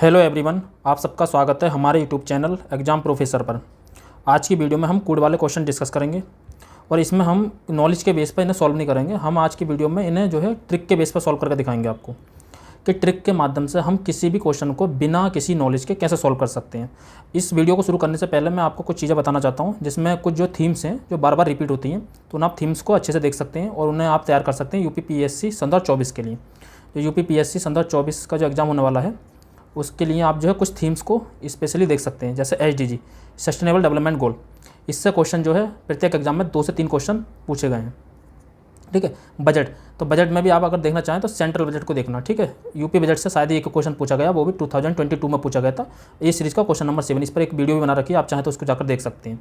Hello everyone, आप सबका स्वागत है हमारे यूट्यूब चैनल एग्जाम प्रोफेसर पर। आज की वीडियो में हम कोड वाले क्वेश्चन डिस्कस करेंगे और इसमें हम नॉलेज के बेस पर इन्हें सॉल्व नहीं करेंगे। हम आज की वीडियो में इन्हें जो है ट्रिक के बेस पर सॉल्व करके दिखाएंगे आपको कि ट्रिक के माध्यम से हम किसी भी क्वेश्चन को बिना किसी नॉलेज के कैसे सॉल्व कर सकते हैं। इस वीडियो को शुरू करने से पहले मैं आपको कुछ चीज़ें बताना चाहता हूँ, जिसमें कुछ जो थीम्स हैं जो बार बार रिपीट होती हैं, तो उन्हें आप थीम्स को अच्छे से देख सकते हैं और उन्हें आप तैयार कर सकते हैं यूपीपीएससी संदर 24 के लिए। जो यूपीपीएससी संदर 24 का जो एग्ज़ाम होने वाला है उसके लिए आप जो है कुछ थीम्स को स्पेशली देख सकते हैं, जैसे SDG सस्टेनेबल डेवलपमेंट गोल। इससे क्वेश्चन जो है प्रत्येक एग्जाम में 2 से 3 क्वेश्चन पूछे गए हैं। ठीक है। बजट, तो बजट में भी आप अगर देखना चाहें तो सेंट्रल बजट को देखना। ठीक है। यूपी बजट से शायद एक क्वेश्चन पूछा गया, वो भी 2022 में पूछा गया था। ये सीरीज़ का क्वेश्चन नंबर 7, इस पर एक वीडियो भी बना रखी है, आप चाहें तो उसको जाकर देख सकते हैं।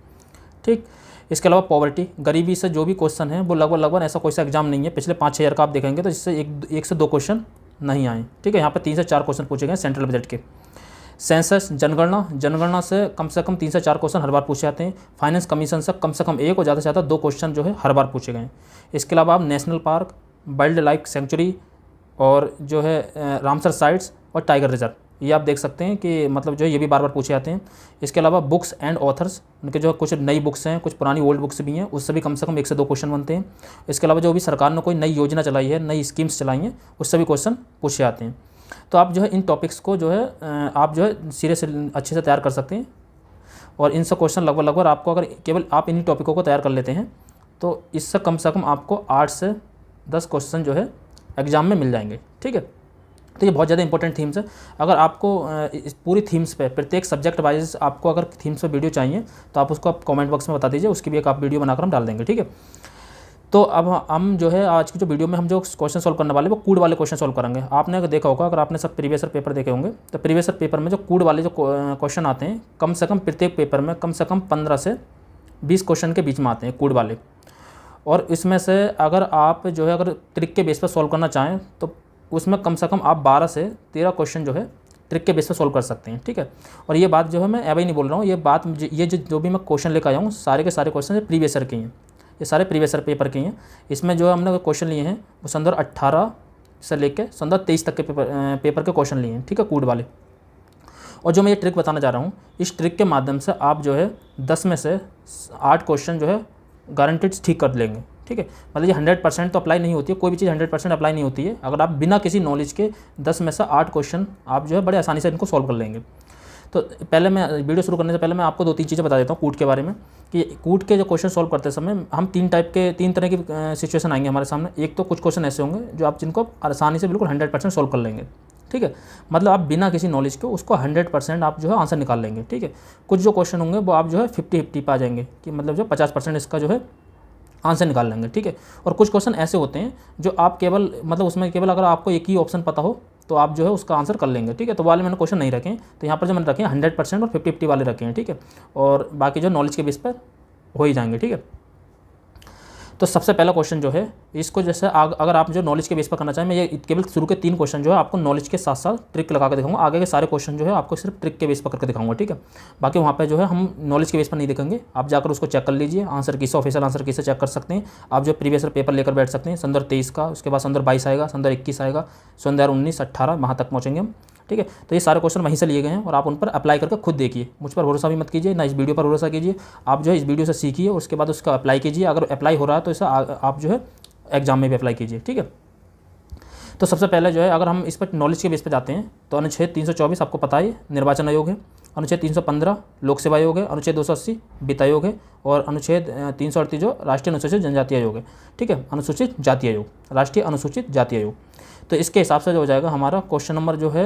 ठीक। इसके अलावा पॉवर्टी, गरीबी से जो भी क्वेश्चन है वो लगभग ऐसा कोई सा एग्जाम नहीं है पिछले 5-6 ईयर का आप देखेंगे तो जिससे एक से 2 क्वेश्चन नहीं आए। ठीक है। यहाँ पर 3 से 4 क्वेश्चन पूछे गए सेंट्रल बजट के। सेंसस, जनगणना से कम 3 से 4 क्वेश्चन हर बार पूछे जाते हैं। फाइनेंस कमीशन से कम 1 और ज़्यादा से ज़्यादा 2 क्वेश्चन जो है हर बार पूछे गए हैं। इसके अलावा आप national park, wild life sanctuary और जो है रामसर साइट्स और टाइगर रिजर्व, ये आप देख सकते हैं कि मतलब जो है ये भी बार बार पूछे जाते हैं। इसके अलावा बुक्स एंड ऑथर्स, उनके जो कुछ नई बुक्स हैं, कुछ पुरानी ओल्ड बुक्स भी हैं, उससे भी कम से कम 1 से 2 क्वेश्चन बनते हैं। इसके अलावा जो भी सरकार ने कोई नई योजना चलाई है, नई स्कीम्स चलाई हैं, उससे भी क्वेश्चन पूछे जाते हैं। तो आप जो है इन टॉपिक्स को जो है आप जो है सिरे से अच्छे से तैयार कर सकते हैं और इनसे क्वेश्चन लगभग आपको अगर केवल आप इन्हीं टॉपिकों को तैयार कर लेते हैं तो इससे कम आपको 8 से 10 क्वेश्चन जो है एग्जाम में मिल जाएंगे। ठीक है। तो ये बहुत ज़्यादा इंपॉर्टेंट थीम्स है। अगर आपको इस पूरी थीम्स पे प्रत्येक सब्जेक्ट वाइज आपको अगर थीम्स पे वीडियो चाहिए तो आप उसको आप कमेंट बॉक्स में बता दीजिए, उसकी भी एक आप वीडियो बनाकर हम डाल देंगे। ठीक है। तो अब हम जो है आज की जो वीडियो में हम जो क्वेश्चन सॉल्व करने वाले वो कूड वाले क्वेश्चन सॉल्व करेंगे। आपने अगर देखा होगा, अगर आपने सब प्रीवियस पेपर देखे होंगे तो प्रीवियस पेपर में जो कूड वाले जो क्वेश्चन आते हैं कम से कम प्रत्येक पेपर में कम से कम 15 से 20 क्वेश्चन के बीच में आते हैं कूड वाले। और इसमें से अगर आप जो है अगर ट्रिक के बेस पर सॉल्व करना चाहें तो उसमें कम से कम आप 12 से 13 क्वेश्चन जो है ट्रिक के बेस पर सॉल्व कर सकते हैं। ठीक है। और ये बात जो है मैं अभी नहीं बोल रहा हूँ, ये बात ये जो भी मैं क्वेश्चन लेकर आया हूँ सारे के सारे क्वेश्चन प्रीवियस ईयर के हैं, ये सारे प्रीवियस ईयर पेपर के हैं। इसमें जो हमने क्वेश्चन लिए हैं वो संदर्भ 18 से लेकर संदर्भ 23 तक के पेपर के क्वेश्चन लिए हैं। ठीक है, कूड वाले। और जो मैं ये ट्रिक बताना चाह रहा हूँ, इस ट्रिक के माध्यम से आप जो है 10 में से 8 क्वेश्चन जो है गारंटेड ठीक कर लेंगे। ठीक है। मतलब ये 100% तो अप्लाई नहीं होती है, कोई भी चीज़ 100% अप्लाई नहीं होती है। अगर आप बिना किसी नॉलेज के 10 में से 8 क्वेश्चन आप जो है बड़े आसानी से इनको सॉल्व कर लेंगे। तो पहले मैं वीडियो शुरू करने से पहले मैं आपको 2-3 चीज़ें बता देता हूँ कूट के बारे में कि कूट के जो क्वेश्चन सॉल्व करते समय हम 3 तरह की सिचुएशन आएंगे हमारे सामने। एक तो कुछ क्वेश्चन ऐसे होंगे जो आप जिनको आसानी से बिल्कुल 100% सॉल्व कर लेंगे। ठीक है। मतलब आप बिना किसी नॉलेज के उसको 100% आप जो है आंसर निकाल लेंगे। ठीक है। कुछ जो क्वेश्चन होंगे वो आप जो है 50-50 पे आ जाएंगे कि मतलब जो 50% इसका जो है आंसर निकाल लेंगे। ठीक है। और कुछ क्वेश्चन ऐसे होते हैं जो आप केवल मतलब उसमें केवल अगर आपको एक ही ऑप्शन पता हो तो आप जो है उसका आंसर कर लेंगे। ठीक है। तो वाले मैंने क्वेश्चन नहीं रखे हैं, तो यहाँ पर जो मैंने रखे हैं 100% और 50-50 वाले रखे हैं। ठीक है। और बाकी जो नॉलेज के बेस पर हो ही जाएंगे। ठीक है। तो सबसे पहला क्वेश्चन जो है इसको जैसे अगर आप जो नॉलेज के बेस पर करना चाहें, मैं ये केवल शुरू के 3 क्वेश्चन जो है आपको नॉलेज के साथ साथ ट्रिक लगा के दिखाऊंगा। आगे के सारे क्वेश्चन जो है आपको सिर्फ ट्रिक के बेस पर करके दिखाऊंगा। ठीक है। बाकी वहाँ पे जो है हम नॉलेज के बेस पर नहीं देखेंगे, आप जाकर उसको चेक कर लीजिए। आंसर किस ऑफिशियल आंसर किसे चेक कर सकते हैं आप, जो प्रीवियस पेपर लेकर बैठ सकते हैं। संदर्भ 23 का, उसके बाद संदर्भ 22 आएगा, संदर्भ 21 आएगा, संदर्भ 19, 18 वहाँ तक पहुँचेंगे हम। ठीक है। तो ये सारे क्वेश्चन वहीं से लिए गए हैं और आप उन पर अप्लाई करके खुद देखिए। मुझ पर भरोसा भी मत कीजिए, ना इस वीडियो पर भरोसा कीजिए। आप जो है इस वीडियो से सीखिए और उसके बाद उसका अप्लाई कीजिए। अगर अप्लाई हो रहा है तो इसे आप जो है एग्जाम में भी अप्लाई कीजिए। ठीक है। तो सबसे पहले जो है अगर हम इस पर नॉलेज के बेस पर जाते हैं तो अनुच्छेद 324 आपको पता है निर्वाचन आयोग है, अनुच्छेद 315 लोक सेवा आयोग है, अनुच्छेद 280 वित्त आयोग है और अनुच्छेद 338 जो राष्ट्रीय अनुसूचित जनजाति आयोग है। ठीक है। अनुसूचित जाति आयोग, राष्ट्रीय अनुसूचित जाति आयोग। तो इसके हिसाब से जो हो जाएगा हमारा क्वेश्चन नंबर जो है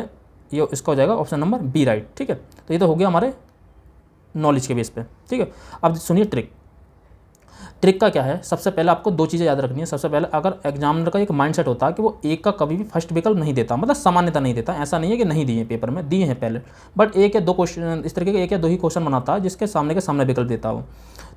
ये इसका हो जाएगा ऑप्शन नंबर बी, राइट। ठीक है। तो ये तो हो गया हमारे नॉलेज के बेस पे। ठीक है। अब सुनिए ट्रिक का क्या है। सबसे पहले आपको 2 चीज़ें याद रखनी है। सबसे पहले अगर एग्जामिनर का एक माइंडसेट होता है कि वो एक का कभी भी फर्स्ट विकल्प नहीं देता, मतलब सामान्यता नहीं देता। ऐसा नहीं है कि नहीं दिए पेपर में, दिए हैं पहले, बट 1 या 2 क्वेश्चन इस तरीके के 1 या 2 ही क्वेश्चन बनाता है जिसके सामने विकल्प देता हो।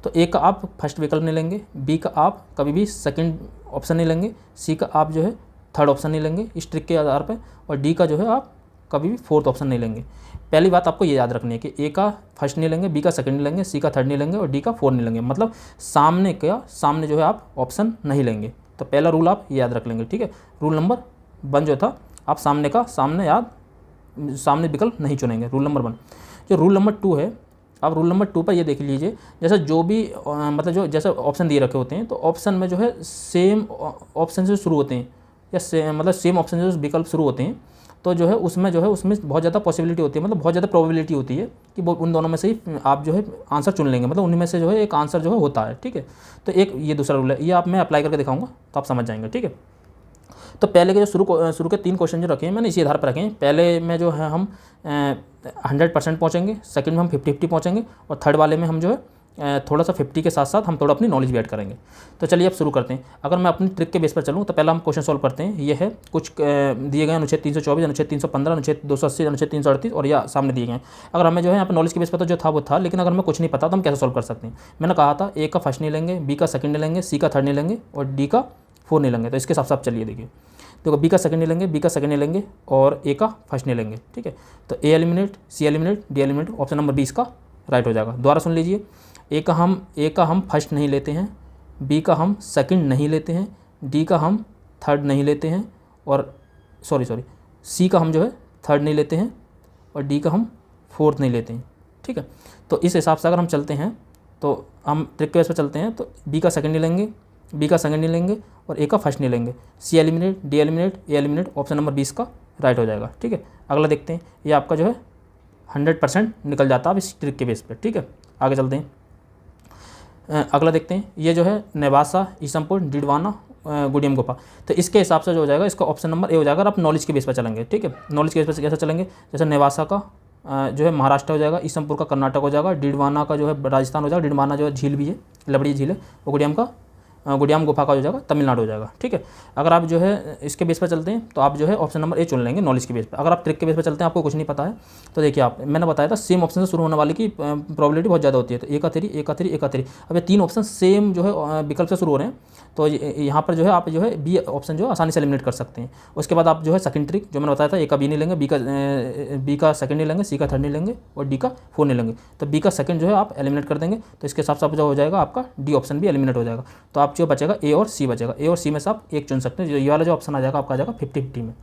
तो ए का आप फर्स्ट विकल्प नहीं लेंगे, बी का आप कभी भी सेकेंड ऑप्शन नहीं लेंगे, सी का आप जो है थर्ड ऑप्शन नहीं लेंगे इस ट्रिक के आधार पर, और डी का जो है आप कभी भी फोर्थ ऑप्शन नहीं लेंगे। पहली बात आपको ये याद रखनी है कि ए का फर्स्ट नहीं लेंगे, बी का सेकंड नहीं लेंगे, सी का थर्ड नहीं लेंगे और डी का फोर्थ नहीं लेंगे। मतलब सामने जो है आप ऑप्शन नहीं लेंगे। तो पहला रूल आप ये याद रख लेंगे। ठीक है। रूल नंबर 1 जो था आप सामने याद सामने विकल्प नहीं चुनेंगे। Rule number 1। जो रूल नंबर 2 है, अब रूल नंबर 2 पर ये देख लीजिए, जैसा जो भी मतलब जो जैसे ऑप्शन दिए रखे होते हैं, तो ऑप्शन में जो है सेम ऑप्शन से शुरू होते हैं या मतलब सेम ऑप्शन से विकल्प शुरू होते हैं, तो जो है उसमें बहुत ज़्यादा पॉसिबिलिटी होती है, मतलब बहुत ज़्यादा प्रोबेबिलिटी होती है कि वो उन दोनों में से ही आप जो है आंसर चुन लेंगे, मतलब उनमें से जो है एक आंसर जो है होता है। ठीक है, तो एक ये दूसरा रूल है, ये आप मैं अप्लाई करके दिखाऊंगा तो आप समझ जाएंगे। ठीक है, तो पहले के जो शुरू के 3 क्वेश्चन जो रखे हैं मैंने इसी आधार पर रखे हैं। पहले में जो है हम 100% पहुँचेंगे, सेकंड में हम 50-50 पहुँचेंगे, और थर्ड वाले में हम जो है थोड़ा सा 50 के साथ साथ हम थोड़ा अपनी नॉलेज भी ऐड करेंगे। तो चलिए अब शुरू करते हैं। अगर मैं अपनी ट्रिक के बेस पर चलूँ तो पहला हम क्वेश्चन सॉल्व करते हैं। ये है कुछ दिए गए अनुच्छेद 324, अनुच्छेद 315, अनुच्छेद 280, अनुच्छेद 338 और यह सामने दिए गए हैं। अगर हमें जो है यहाँ पर नॉलेज के बेस पर तो जो था वो था, लेकिन अगर हमें कुछ नहीं पता तो हम कैसे सॉल्व कर सकते हैं। मैंने कहा था ए का फर्स्ट नहीं लेंगे, बी का सेकंड नहीं लेंगे, सी का थर्ड नहीं लेंगे और डी का फोर्थ नहीं लेंगे। तो इसके साथ साथ चलिए देखिए, देखो बी का सेकंड नहीं लेंगे, बी का सेकंड नहीं लेंगे और ए का फर्स्ट नहीं लेंगे। ठीक है, तो A eliminate, C eliminate, D eliminate, option number 20 का राइट हो जाएगा। दोबारा सुन लीजिए, ए का हम फर्स्ट नहीं लेते हैं, बी का हम सेकंड नहीं लेते हैं, डी का हम थर्ड नहीं लेते हैं और सी का हम जो है थर्ड नहीं लेते हैं और डी का हम फोर्थ नहीं लेते हैं। ठीक है, तो इस हिसाब से अगर हम चलते हैं तो हम ट्रिक के बेस पर चलते हैं, तो बी का सेकंड नहीं लेंगे, बी का सेकंड नहीं लेंगे और ए का फर्स्ट नहीं लेंगे, सी एलिमिनेट, डी एलिमिनेट, ए एलिमिनेट, ऑप्शन नंबर 20 का राइट हो जाएगा। ठीक है, अगला देखते हैं, ये आपका जो है 100% निकल जाता है अब इस ट्रिक के बेस पर। ठीक है, आगे चलते हैं, अगला देखते हैं। ये जो है नेवासा, ईसमपुर, डिडवाना, गुडियम गुफा, तो इसके हिसाब से जो हो जाएगा इसका ऑप्शन नंबर ए हो जाएगा। आप नॉलेज के बेस पर चलेंगे। ठीक है, नॉलेज के बेस पर कैसे चलेंगे, जैसे नेवासा का जो है महाराष्ट्र हो जाएगा, ईसमपुर का कर्नाटक हो जाएगा, डिडवाना का जो है राजस्थान हो जाएगा, डिडवाना जो है झील भी है, लबड़ी झील है, और गुडियम गुफा का हो जाएगा तमिलनाडु हो जाएगा। ठीक है, अगर आप जो है इसके बेस पर चलते हैं तो आप जो है ऑप्शन नंबर ए चुन लेंगे नॉलेज के बेस पर। अगर आप ट्रिक के बेस पर चलते हैं, आपको कुछ नहीं पता है, तो देखिए आप मैंने बताया था सेम ऑप्शन से शुरू होने वाले की प्रोबेबिलिटी बहुत ज़्यादा होती है। तो ए का 3, ए का 3, ए का 3, अब ये 3 ऑप्शन सेम जो है विकल्प से शुरू हो रहे हैं, तो यहाँ पर जो है आप जो है बी ऑप्शन जो है आसानी से एलिमिनेट कर सकते हैं। उसके बाद आप जो है सेकंड ट्रिक जो मैंने बताया था, ए का बी नहीं लेंगे, बी का सेकंड नहीं लेंगे, सी का थर्ड नहीं लेंगे और डी का फोर्थ नहीं लेंगे, तो बी का सेकंड जो है आप एलिमिनेट कर देंगे। तो इसके हिसाब से जो हो जाएगा आपका डी ऑप्शन भी एलिमिनेट हो जाएगा। तो आप जो बचेगा ए और सी बचेगा, ए और सी में से आप एक चुन सकते हैं। ये वाला जो ऑप्शन आ जाएगा आपका आ जाएगा 50-50 में।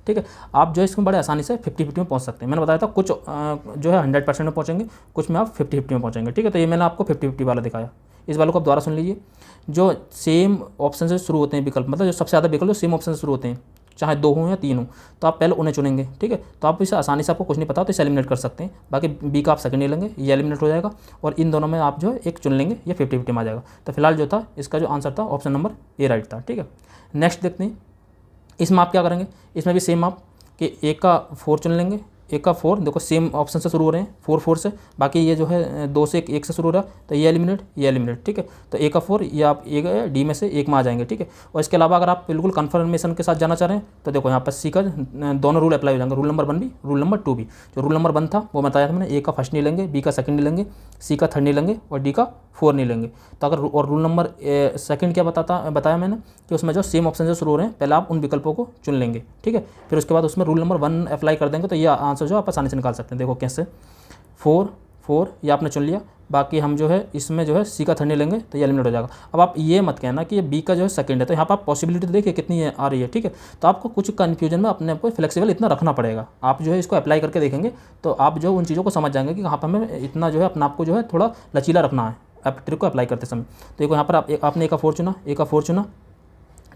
ठीक है, आप जो है इसमें बड़े आसानी से 50-50 में पहुंच सकते हैं। मैंने बताया था कुछ जो है 100% में पहुंचेंगे, कुछ में आप 50-50 में पहुंचेंगे। ठीक है, तो ये मैंने आपको 50-50 वाला दिखाया। इस वाले को आप दोबारा सुन लीजिए, जो सेम ऑप्शन से शुरू होते हैं विकल्प, मतलब जो सबसे ज़्यादा विकल्प जो सेम ऑप्शन से शुरू होते हैं, चाहे 2 हों या 3 हों, तो आप पहले उन्हें चुनेंगे। ठीक है, तो आप इसे आसानी से, आपको कुछ नहीं पता तो इसे एलिमिनेट कर सकते हैं। बाकी बी का आप सेकंड नहीं लेंगे, ये एलिमिनेट हो जाएगा, और इन दोनों में आप जो है एक चुन लेंगे, ये 50-50 में आ जाएगा। तो फिलहाल जो था इसका जो आंसर था ऑप्शन नंबर ए राइट था। ठीक है, नेक्स्ट देखते हैं, इसमें आप क्या करेंगे, इसमें भी सेम आप कि ए का 4 चुन लेंगे, ए का 4 देखो सेम ऑप्शन से शुरू हो रहे हैं, 4 से, बाकी ये जो है 2 से 1 से शुरू हो रहा है, तो ये एलिमिनेट। ठीक है, तो ए का 4 ये आप ए डी में से एक में आ जाएंगे। ठीक है, और इसके अलावा अगर आप बिल्कुल कन्फर्मेशन के साथ जाना चाह रहे हैं तो देखो यहाँ पर सी का दोनों रूल अप्लाई हो जाएंगे, रूल नंबर 1 भी, रूल नंबर 2 भी। जो रूल नंबर 1 था वो बताया था मैंने, ए का फर्स्ट नहीं लेंगे, बी का सेकंड नहीं लेंगे, सी का थर्ड नहीं लेंगे और डी का 4 नहीं लेंगे। तो अगर और रूल नंबर सेकंड क्या बताया मैंने कि उसमें जो सेम ऑप्शन से शुरू हो रहे हैं, पहले आप उन विकल्पों को चुन लेंगे। ठीक है, फिर उसके बाद उसमें रूल नंबर 1 अप्लाई कर देंगे, तो ये आंसर जो आप आसानी से निकाल सकते हैं। देखो कैसे, 4 ये आपने चुन लिया, बाकी हम जो है इसमें जो है सी का थर्ड नहीं लेंगे, तो ये एलिमिनेट हो जाएगा। अब आप ये मत कहना कि ये बी का जो है सेकंड है, तो यहाँ पर आप पॉसिबिलिटी तो देखिए कितनी आ रही है। ठीक है, तो आपको कुछ कन्फ्यूजन में अपने आप को फ्लेक्सिबल इतना रखना पड़ेगा। आप जो है इसको अप्लाई करके देखेंगे तो आप जो उन चीज़ों को समझ जाएंगे कि कहाँ पर हमें इतना जो है अपने आप को जो है थोड़ा लचीला रखना है ट्रिक को अप्लाई करते समय। तो देखो यहाँ पर आपने ए का 4 चुना, ए का 4 चुना।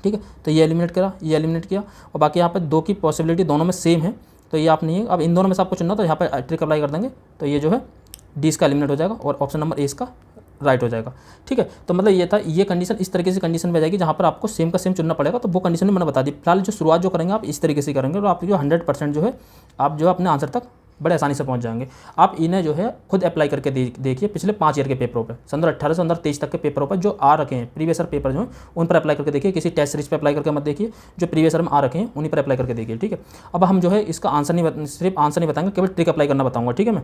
ठीक है, तो ये एलिमिनेट करा, ये एलिमिनेट किया, और बाकी यहाँ पर 2 की पॉसिबिलिटी दोनों में सेम है, तो ये आप नहीं है। अब इन दोनों में से आपको चुनना, तो यहाँ पर ट्रिक अप्लाई कर देंगे, तो ये जो है डी इसका एलिमिनेट हो जाएगा और ऑप्शन नंबर ए इसका राइट हो जाएगा। ठीक है, तो मतलब ये था, ये कंडीशन इस तरीके से कंडीशन में जाएगी जहाँ पर आपको सेम का सेम चुनना पड़ेगा। तो वो कंडीशन मैंने बता दी। फिलहाल जो शुरुआत जो करेंगे आप इस तरीके से करेंगे, और आप जो 100% जो है आप जो है अपने आंसर तक बड़े आसानी से पहुंच जाएंगे। आप इन्हें जो है खुद अप्लाई करके देखिए, पिछले 5 ईयर के पेपरों पर, 2018 से 2023 तक के पेपरों पर जो आ रखे हैं, प्रीवियस ईयर पेपर जो हैं उन पर अप्लाई करके देखिए। किसी टेस्ट सीरीज पर अप्लाई करके मत देखिए, जो प्रीवियस ईयर में आ रखे हैं उन्हीं पर अप्लाई करके देखिए। ठीक है, अब हम जो है इसका आंसर नहीं, सिर्फ आंसर नहीं बताएंगे, केवल ट्रिक अप्लाई करना बताऊँगा। ठीक है, मैं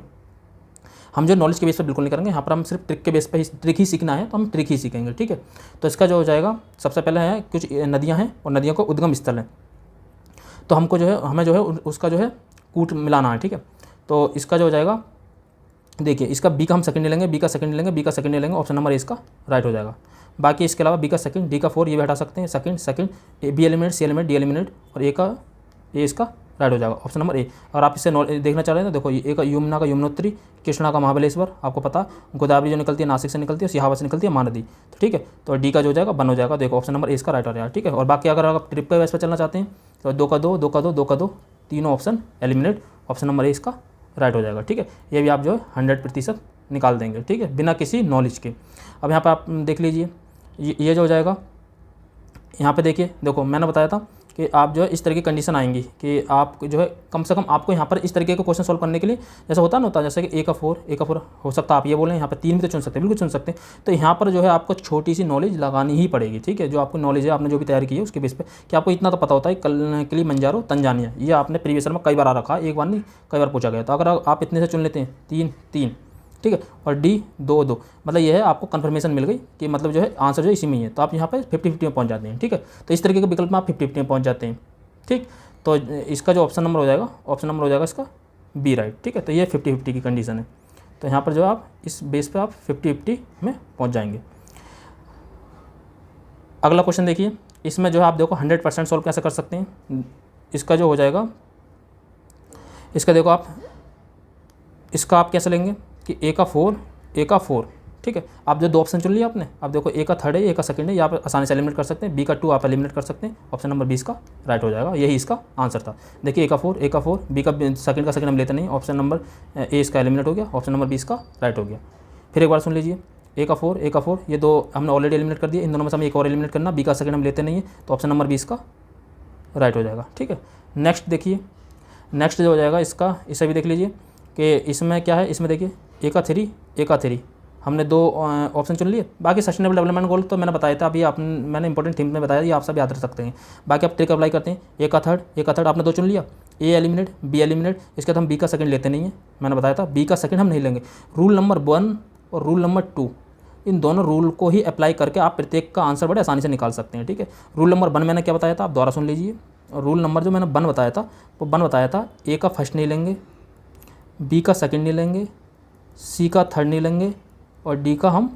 हम जो नॉलेज के बेस पर बिल्कुल नहीं करेंगे, यहाँ पर हम सिर्फ ट्रिक के बेस पर ही, ट्रिक ही सीखना है तो हम ट्रिक ही सीखेंगे। ठीक है, तो इसका जो हो जाएगा, सबसे पहले है कुछ नदियाँ हैं और नदियों का उद्गम स्थल है, तो हमको जो है हमें जो है उसका जो है कूट मिलाना है। ठीक है, तो इसका जो हो जाएगा, देखिए इसका बी का हम सेकंड नहीं लेंगे, बी का सेकंड नहीं लेंगे, बी का सेकंड नहीं लेंगे, ऑप्शन नंबर ए इसका राइट हो जाएगा। बाकी इसके अलावा बी का सेकंड, डी का 4 ये भी हटा सकते हैं, second B eliminate, C eliminate, D eliminate और ए इसका राइट हो जाएगा ऑप्शन नंबर ए। अगर आप इससे देखना चाह रहे हैं तो देखो, ए का यमुना का यमुनोत्री, कृष्णा का महाबलेश्वर, आपको पता, गोदावरी जो निकलती है नासिक से निकलती है, सिहावा से निकलती है महानदी, तो ठीक है। तो डी का जो हो जाएगा बन हो जाएगा, देखो ऑप्शन नंबर ए इसका राइट हो जाएगा, ठीक है। और बाकी अगर आप ट्रिप पे बेस पर चलना चाहते हैं तो 2 का 2, 2 का 2, 2 का 2, तीनों option eliminate, option number A इसका राइट हो जाएगा, ठीक है। ये भी आप जो है 100% निकाल देंगे, ठीक है, बिना किसी नॉलेज के। अब यहाँ पर आप देख लीजिए, ये जो हो जाएगा, यहाँ पे देखिए, देखो मैंने बताया था कि आप जो है इस तरह की कंडीशन आएंगी कि आप जो है कम से कम आपको यहाँ पर इस तरीके का क्वेश्चन सॉल्व करने के लिए, जैसा होता है जैसे कि ए का 4 हो सकता है, आप ये बोलें यहाँ पर 3 भी तो चुन सकते हैं, बिल्कुल चुन सकते हैं। तो यहाँ पर जो है आपको छोटी सी नॉलेज लगानी ही पड़ेगी, ठीक है। जो आपको नॉलेज है, आपने जो भी तैयारी की है उसके बेस पे, कि आपको इतना तो पता होता है किलिमंजारो तंजानिया, ये आपने प्रीवियस में कई बार आ रखा है, एक बार नहीं कई बार पूछा गया। तो अगर आप इतने से चुन लेते हैं 3, ठीक है, और डी 2, मतलब ये है आपको कंफर्मेशन मिल गई कि मतलब जो है आंसर जो इसी में ही है, तो आप यहाँ पे 50-50 में पहुँच जाते हैं, ठीक है। तो इस तरीके के विकल्प में आप 50-50 में पहुँच जाते हैं, ठीक। तो इसका जो ऑप्शन नंबर हो जाएगा, ऑप्शन नंबर हो जाएगा इसका बी राइट, ठीक है। तो ये 50-50 की कंडीशन है, तो यहाँ पर जो आप इस बेस पे आप 50-50 में पहुँच जाएंगे। अगला क्वेश्चन देखिए, इसमें जो है आप देखो 100% सॉल्व कैसे कर सकते हैं। इसका जो हो जाएगा, इसका देखो आप, इसका आप कैसे लेंगे कि ए का 4, ठीक है। आप जो 2 ऑप्शन चुन लिया आपने, आप देखो ए का 3rd है, ए का 2nd है, यहाँ पर आसानी से एलिमिनेट कर सकते हैं। बी का 2 आप एलिमिनेट कर सकते हैं, ऑप्शन नंबर 20 का राइट हो जाएगा, यही इसका आंसर था। देखिए ए का 4, बी का 2nd हम लेते नहीं, ऑप्शन नंबर ए इसका एलिमिनेट हो गया, ऑप्शन नंबर 20 का राइट हो गया। फिर एक बार सुन लीजिए, ए का 4, ये 2 हमने ऑलरेडी एलिमिनेट कर दिए, इन दोनों में से हमें एक और एलिमिनेट करना, बी का 2nd हम लेते नहीं है, तो ऑप्शन नंबर 20 का राइट हो जाएगा, ठीक है। नेक्स्ट देखिए, नेक्स्ट जो हो जाएगा इसका, इसे भी देख लीजिए कि इसमें क्या है। इसमें देखिए ए का 3, हमने 2 ऑप्शन चुन लिए। बाकी सस्टेनेबल डेवलपमेंट गोल तो मैंने बताया था, अभी मैंने इंपॉर्टेंट थीम में बताया, ये आप सब याद रख सकते हैं। बाकी आप ट्रिक अप्लाई करते हैं, ए का थर्ड आपने 2 चुन लिया, ए एलिमिनेट, बी एलिमिनेट, इसके बाद हम बी का 2nd लेते नहीं है, मैंने बताया था बी का 2nd हम नहीं लेंगे। रूल नंबर 1 और रूल नंबर 2, इन दोनों रूल को ही अप्लाई करके आप प्रत्येक का आंसर बड़े आसानी से निकाल सकते हैं, ठीक है। रूल नंबर 1 मैंने क्या बताया था, आप दोबारा सुन लीजिए। रूल नंबर जो मैंने 1 बताया था, वो 1 बताया था, ए का 1st नहीं लेंगे, बी का 2nd नहीं लेंगे, सी का 3rd नहीं लेंगे, और डी का हम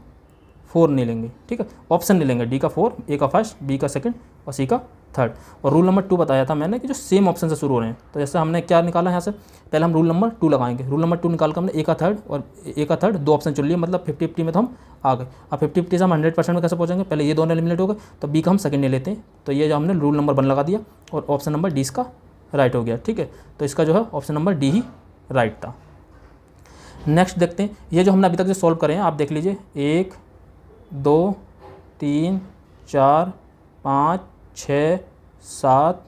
4 नहीं लेंगे, ठीक है। ऑप्शन नहीं लेंगे, डी का 4, ए का 1st, बी का 2nd और सी का 3rd। और रूल नंबर 2 बताया था मैंने कि जो सेम ऑप्शन से शुरू हो रहे हैं, तो जैसे हमने क्या निकाला यहाँ से, पहले हम रूल नंबर 2 लगाएंगे। रूल नंबर 2 निकाल कर हमने ए का 3rd 2 ऑप्शन चुन लिए, मतलब 50-50 में तो हम आ गए। अब 50-50 से हम 100% में कैसे पहुँचेंगे, पहले ये दोनों एलिमिनेट हो गए, तो बी का हम 2nd नहीं लेते हैं, तो ये जो हमने रूल नंबर 1 लगा दिया, और ऑप्शन नंबर डी इसका राइट हो गया, ठीक है। तो इसका जो है ऑप्शन नंबर डी ही राइट था। नेक्स्ट देखते हैं, ये जो हमने अभी तक जो सॉल्व करे हैं, आप देख लीजिए 1, 2, 3, 4, 5, 6, 7,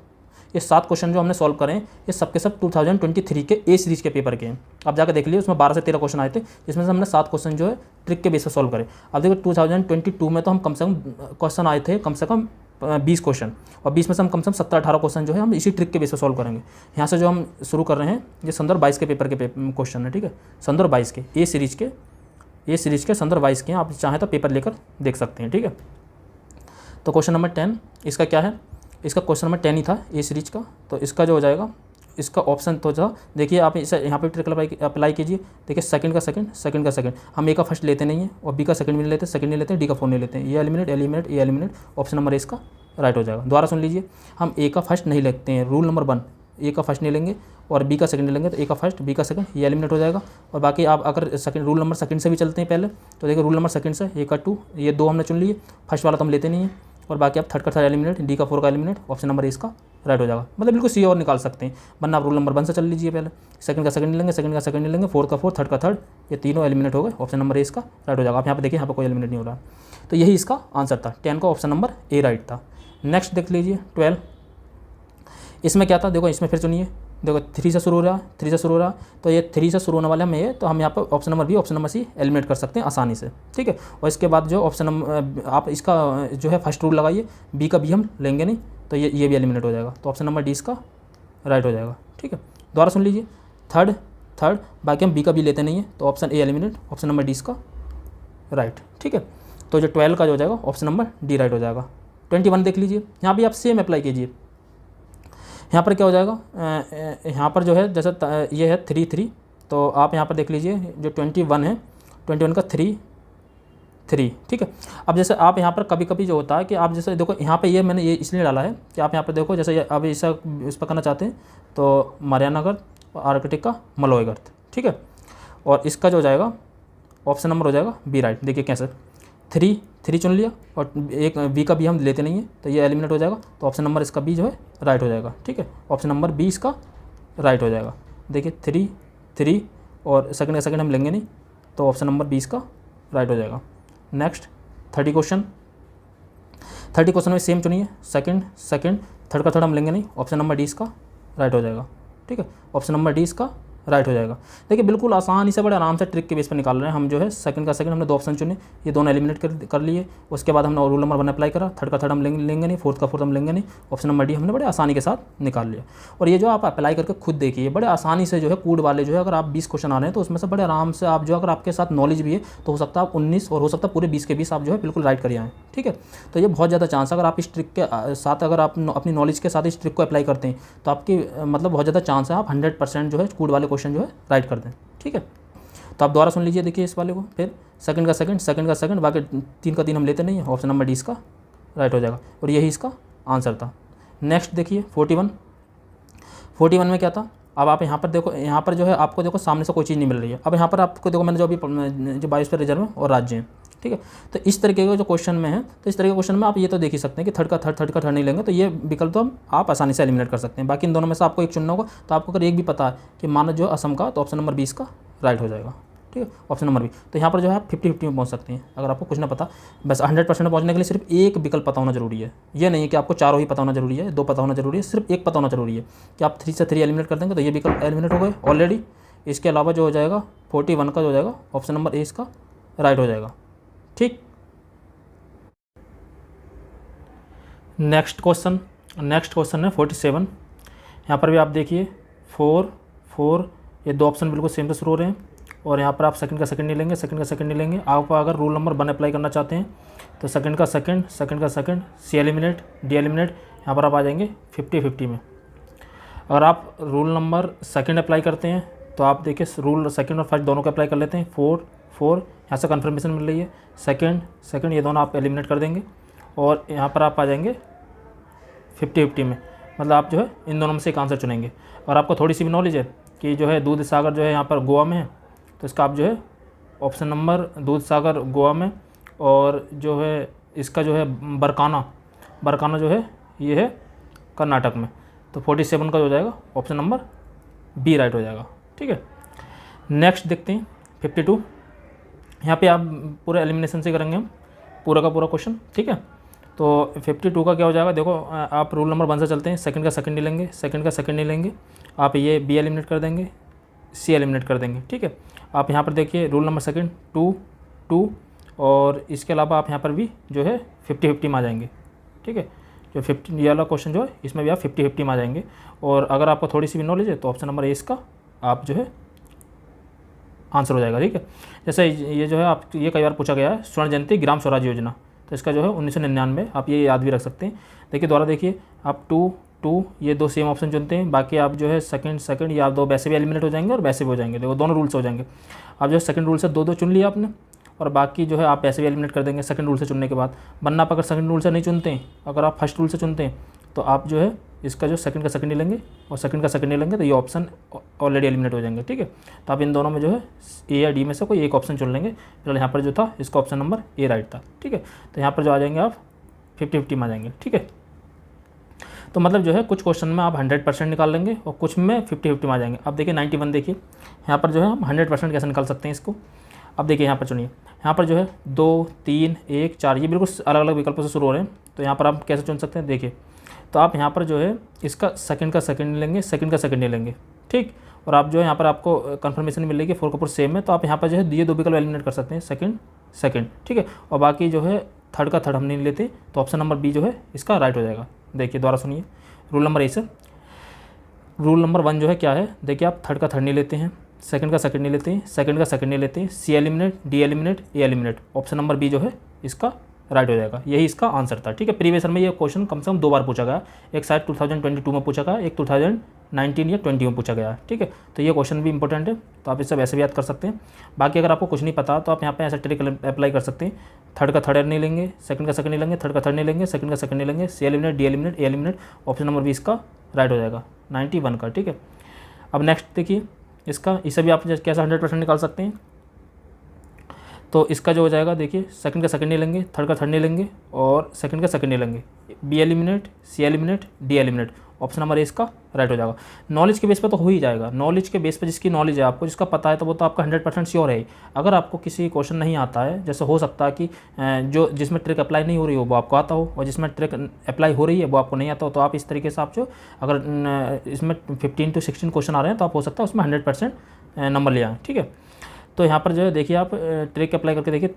ये 7 क्वेश्चन जो हमने सॉल्व करें, ये सबके सब 2023 के ए सीरीज के पेपर के हैं। आप जाकर देख लीजिए, उसमें 12 से 13 क्वेश्चन आए थे, जिसमें से हमने 7 क्वेश्चन जो है ट्रिक के बेस पर सॉल्व करे। अब देखो 2022 में तो हम कम से कम क्वेश्चन आए थे, कम से कम 20 क्वेश्चन, और 20 में से हम कम से कम 17-18 क्वेश्चन जो है हम इसी ट्रिक के बेस पर सॉल्व करेंगे। यहाँ से जो हम शुरू कर रहे हैं, ये संदर्भ 22 के पेपर के क्वेश्चन है, ठीक है। संदर्भ 22 के ए सीरीज के संदर्भ 22 के, आप चाहें तो पेपर लेकर देख सकते हैं, ठीक है। तो क्वेश्चन नंबर 10 इसका क्या है, इसका क्वेश्चन नंबर 10 ही था ए सीरीज का। तो इसका जो हो जाएगा, इसका ऑप्शन तो था, देखिए आप इसे यहाँ पे ट्रिक अप्लाई कीजिए। देखिए 2nd का 2nd, हम ए का 1st लेते नहीं है, और बी का 2nd भी नहीं लेते, 2nd नहीं लेते, डी का 4 नहीं लेते हैं, ये एलिमिनेट, ऑप्शन नंबर इसका राइट हो जाएगा। दोबारा सुन लीजिए, हम ए का 1st नहीं लेते हैं, रूल नंबर 1, ए का 1st नहीं लेंगे और बी का 2nd नहीं लेंगे, तो ए का 1st, बी का 2nd, ये एलिमिनेट हो जाएगा। और बाकी आप अगर रूल नंबर 2nd से भी चलते हैं पहले, तो देखिए रूल नंबर 2nd से ए का 2, ये 2 हमने चुन लिए, 1st वाला तो हम लेते नहीं है, और बाकी आप 3rd का 3rd एलिमिनेट, डी का 4 का एलिमिनेट, ऑप्शन नंबर इसका राइट हो जाएगा। मतलब बिल्कुल सी और निकाल सकते हैं, वरना आप रूल नंबर 1 से चल लीजिए पहले, 2nd का 2nd नहीं लेंगे, 2nd का 2nd नहीं लेंगे, 4th का 4, 3rd का 3rd, ये तीनों एलिमिनेट हो गए, ऑप्शन नंबर इसका राइट हो जाएगा। आप यहाँ पे देखिए, यहाँ पे कोई एलिमिनेट नहीं हो रहा, तो यही इसका आंसर था। 10 का ऑप्शन नंबर ए राइट था। नेक्स्ट देख लीजिए 12, इसमें क्या था, देखो इसमें फिर सुनिए, देखो 3 से शुरू हो रहा, तो ये 3 से शुरू होने वाले में ये, तो हम यहाँ पर option number B, option number C eliminate कर सकते हैं आसानी से, ठीक है। और इसके बाद जो ऑप्शन नंबर, आप इसका जो है फर्स्ट रूल लगाइए, बी का बी हम लेंगे नहीं, तो ये भी एलिमिनेट हो जाएगा, तो ऑप्शन नंबर डी इसका राइट हो जाएगा, ठीक है। दोबारा सुन लीजिए, थर्ड, बाकी हम बी का बी लेते नहीं है, तो option A eliminate, option number D इसका राइट, ठीक है। तो जो 12 का जो हो जाएगा, ऑप्शन नंबर डी राइट हो जाएगा। 21 देख लीजिए, यहाँ भी आप सेम अप्लाई कीजिए। यहाँ पर क्या हो जाएगा, यहाँ पर जो है जैसे ये है 3, तो आप यहाँ पर देख लीजिए जो 21 है, 21 का 3, 3, ठीक है। अब जैसे आप यहाँ पर कभी कभी जो होता है कि आप जैसे देखो यहाँ पे ये मैंने ये इसलिए डाला है कि आप यहाँ पर देखो जैसे अब इस पर करना चाहते हैं तो मारियाना गर्त और आर्कटिक का मलॉय गर्त, ठीक है। और इसका जो हो जाएगा ऑप्शन नंबर हो जाएगा बी राइट। देखिए कैसे 3 चुन लिया और एक बी का बी हम लेते नहीं है तो ये एलिमिनेट हो जाएगा, तो ऑप्शन नंबर इसका बी जो है राइट हो जाएगा, ठीक है। ऑप्शन नंबर बी इसका राइट हो जाएगा। देखिए 3 और सेकंड हम लेंगे नहीं, तो ऑप्शन नंबर 20 का राइट हो जाएगा। नेक्स्ट 30 क्वेश्चन में सेम चुनिए, सेकंड थर्ड का थर्ड हम लेंगे नहीं, ऑप्शन नंबर डी इसका राइट हो जाएगा, ठीक है। ऑप्शन नंबर डी इसका राइट हो जाएगा। देखिए बिल्कुल आसानी से बड़े आराम से ट्रिक के बेस पर निकाल रहे हैं हम जो है। सेकंड का सेकंड हमने 2 ऑप्शन चुने, ये दोनों एलिमिनेट कर लिए। उसके बाद हमने रूल नंबर 1 अप्लाई करा, थर्ड का थर्ड हम लेंगे नहीं, फोर्थ का फोर्थ हम लेंगे नहीं, ऑप्शन नंबर डी हमने बड़े आसानी के साथ निकाल लिया। और ये जो आप अप्लाई करके खुद देखिए बड़े आसानी से जो है कूड वाले जो है, अगर आप 20 क्वेश्चन आ रहे हैं तो उसमें से बड़े आराम से आप जो अगर आपके साथ नॉलेज भी है तो हो सकता है आप 19 और हो सकता है पूरे 20 के 20 आप जो है बिल्कुल राइट करिए आएँ, ठीक है। तो ये बहुत ज़्यादा चांस है, अगर आप इस ट्रिक के साथ अगर आप अपनी नॉलेज के साथ इस ट्रिक को अप्लाई करते हैं तो आपकी मतलब बहुत ज़्यादा चांस है आप 100% जो है कूड वाले क्वेश्चन जो है राइट कर दें, ठीक है। तो आप दोबारा सुन लीजिए, देखिए इस वाले को फिर सेकंड का सेकंड बाकी 3 का 3 हम लेते नहीं है, ऑप्शन नंबर डी इसका राइट हो जाएगा और यही इसका आंसर था। नेक्स्ट देखिए 41 में क्या था। अब आप यहाँ पर देखो, यहाँ पर जो है आपको देखो सामने से कोई चीज़ नहीं मिल रही है। अब यहाँ पर आपको देखो मैंने जो अभी जो बायोस्फीयर रिजर्व है और राज्य हैं, ठीक है। तो इस तरीके का जो क्वेश्चन में है, तो इस तरीके के क्वेश्चन में आप ये तो देख ही सकते हैं कि थर्ड का थर्ड नहीं लेंगे तो ये विकल्प तो आप आसानी से एलिमिनेट कर सकते हैं। बाकी इन दोनों में से आपको एक चुनना होगा। तो आपको अगर एक भी पता है कि माना जो असम का, तो ऑप्शन नंबर 20 का राइट हो जाएगा, ठीक है। Option number B. तो यहाँ पर जो है आप 50-50 में पहुँच सकते हैं अगर आपको कुछ ना पता। बस 100% में पहुँचने के लिए सिर्फ एक विकल्प पता होना जरूरी है। ये नहीं है कि आपको चारों ही पता होना जरूरी है, 2 पता होना जरूरी है, सिर्फ एक पता होना जरूरी है कि आप 3 से 3 एलिमिनेट कर देंगे तो ये विकल्प एलिमिनेट हो गए ऑलरेडी। इसके अलावा जो हो जाएगा 41 का जो हो जाएगा ऑप्शन नंबर ए इसका राइट हो जाएगा, ठीक। नेक्स्ट क्वेश्चन है 47। यहाँ पर भी आप देखिए 4 ये 2 ऑप्शन बिल्कुल सेम से शुरू हो रहे हैं और यहाँ पर आप सेकंड का सेकंड नहीं लेंगे। आप अगर रूल नंबर 1 अप्लाई करना चाहते हैं तो सेकंड का सेकंड सी एलिमिनेट डी एलिमिनेट, यहाँ पर आप आ जाएंगे 50-50 में। अगर आप रूल नंबर 2 अप्लाई करते हैं तो आप देखिए रूल सेकंड और फर्स्ट दोनों को अप्लाई कर लेते हैं। 4 यहाँ से कन्फर्मेशन मिल रही है, सेकंड ये दोनों आप एलिमिनेट कर देंगे और यहाँ पर आप आ जाएंगे 50-50 में। मतलब आप जो है इन दोनों में से एक आंसर चुनेंगे। और आपको थोड़ी सी भी नॉलेज है कि जो है दूध सागर जो है यहाँ पर गोवा में है, तो इसका आप जो है ऑप्शन नंबर दूध सागर गोवा में, और जो है इसका जो है बरकाना जो है ये है कर्नाटक में। तो 47 का जो हो जाएगा ऑप्शन नंबर बी राइट हो जाएगा, ठीक है। नेक्स्ट देखते हैं 52। यहाँ पे आप पूरे एलिमिनेशन से करेंगे हम पूरा का पूरा क्वेश्चन, ठीक है। तो 52 का क्या हो जाएगा, देखो आप रूल नंबर 1 से चलते हैं। सेकंड का सेकंड नहीं लेंगे, आप ये बी एलिमिनेट कर देंगे, सी एलिमिनेट कर देंगे, ठीक है। आप यहाँ पर देखिए रूल नंबर सेकंड 2 और इसके अलावा आप यहाँ पर भी जो है 50-50 में आ जाएंगे, ठीक है। जो 50 ये वाला क्वेश्चन जो है इसमें भी आप 50-50 में आ जाएंगे। और अगर आपको थोड़ी सी भी नॉलेज है तो ऑप्शन नंबर ए इसका आप जो है आंसर हो जाएगा, ठीक है। जैसे ये जो है आप ये कई बार पूछा गया है स्वर्ण जयंती ग्राम स्वराज योजना, तो इसका जो है 1999, आप ये याद भी रख सकते हैं। देखिए दोबारा देखिए आप 2 ये 2 सेम ऑप्शन चुनते हैं, बाकी आप जो है सेकंड या आप 2 वैसे भी एलिमिनेट हो जाएंगे और वैसे भी हो जाएंगे। देखो दोनों रूल से हो जाएंगे। आप जो है सेकंड रूल से 2 चुन लिया आपने और बाकी जो है आप वैसे भी एलिमिनेट कर देंगे सेकंड रूल से चुनने के बाद। वरना आप अगर सेकंड रूल से नहीं चुनते हैं, अगर आप फर्स्ट रूल से चुनते हैं तो आप जो है इसका जो सेकंड का सेकंड नहीं लेंगे और सेकंड का सेकंड नहीं लेंगे तो ये ऑप्शन ऑलरेडी एलिमिनेट हो जाएंगे, ठीक है। तो आप इन दोनों में जो है ए या डी में से कोई एक ऑप्शन चुन लेंगे। फिलहाल यहाँ पर जो था इसका ऑप्शन नंबर ए राइट था, ठीक है। तो यहाँ पर जो आ जाएंगे आप 50-50 में आ जाएंगे, ठीक है। तो मतलब जो है कुछ क्वेश्चन में आप 100% निकाल लेंगे और कुछ में 50-50 में आ जाएंगे। अब देखिए 91 देखिए, यहाँ पर जो है हम 100% कैसे निकाल सकते हैं इसको। अब देखिए यहाँ पर चुनिए, यहाँ पर जो है 2, 3, 1, 4 ये बिल्कुल अलग अलग विकल्पों से शुरू हो रहे हैं। तो यहाँ पर आप कैसे चुन सकते हैं, देखिए तो आप यहाँ पर जो है इसका सेकंड का सेकंड नहीं लेंगे, सेकंड का सेकंड नहीं लेंगे, ठीक। और आप जो है यहाँ पर आपको कंफर्मेशन मिल रही है कि 4 का 4 सेम है, तो आप यहाँ पर जो है ये 2 विकल्प एलिमिनेट कर सकते हैं, सेकंड, ठीक है। और बाकी जो है थर्ड का थर्ड हम नहीं लेते, तो ऑप्शन नंबर बी जो है इसका राइट हो जाएगा। देखिए दोबारा सुनिए, रूल नंबर ए से रूल नंबर 1 जो है क्या है, देखिए आप थर्ड का थर्ड नहीं लेते हैं, सेकंड का सेकंड नहीं लेते हैं, सेकंड का सेकंड नहीं लेते हैं, सी एलिमिनेट डी एलिमिनेट ए एलिमिनेट, ऑप्शन नंबर बी जो है इसका राइट हो जाएगा। यही इसका आंसर था, ठीक है। प्रीवियस ईयर में ये क्वेश्चन कम से कम 2 बार पूछा गया, एक शायद 2022 में पूछा गया, एक 19 या 20 में पूछा गया है। ठीक है, तो ये क्वेश्चन भी इंपॉर्टेंट है, तो आप इसे वैसे भी याद कर सकते हैं। बाकी अगर आपको कुछ नहीं पता तो आप यहाँ पे ऐसा ट्रिक अप्लाई कर सकते हैं। थर्ड का थर्ड नहीं लेंगे, सेकंड का सेकंड नहीं लेंगे, थर्ड का थर्ड नहीं लेंगे, सेकंड का सेकंड नहीं लेंगे, सी एलिमिनेट, डी एलिमिनेट, ए एलिमिनेट, ऑप्शन नंबर 20 का राइट हो जाएगा 91 का। ठीक है, अब नेक्स्ट देखिए इसका, इसे भी आप कैसा 100% निकाल सकते हैं। तो इसका जो हो जाएगा देखिए, सेकंड का सेकंड नहीं लेंगे, थर्ड का थर्ड नहीं लेंगे और सेकंड का सेकंड नहीं लेंगे, B eliminate, C eliminate, D eliminate, option number A इसका राइट हो जाएगा। नॉलेज के बेस पर तो हो ही जाएगा, नॉलेज के बेस पर जिसकी नॉलेज है आपको, जिसका पता है, तो वो तो आपका 100% श्योर है। अगर आपको किसी क्वेश्चन नहीं आता है, जैसे हो सकता है कि जो जिसमें ट्रिक अप्लाई नहीं हो रही हो वो आपको आता हो, और जिसमें ट्रिक अप्लाई हो रही है वो आपको नहीं आता हो, तो आप इस तरीके से आप जो अगर इसमें 15 to 16 क्वेश्चन आ रहे हैं तो आप हो सकता है उसमें 100% नंबर ले आएँ। ठीक है, तो यहाँ पर जो है देखिए आप ट्रिक अप्लाई करके देखिए,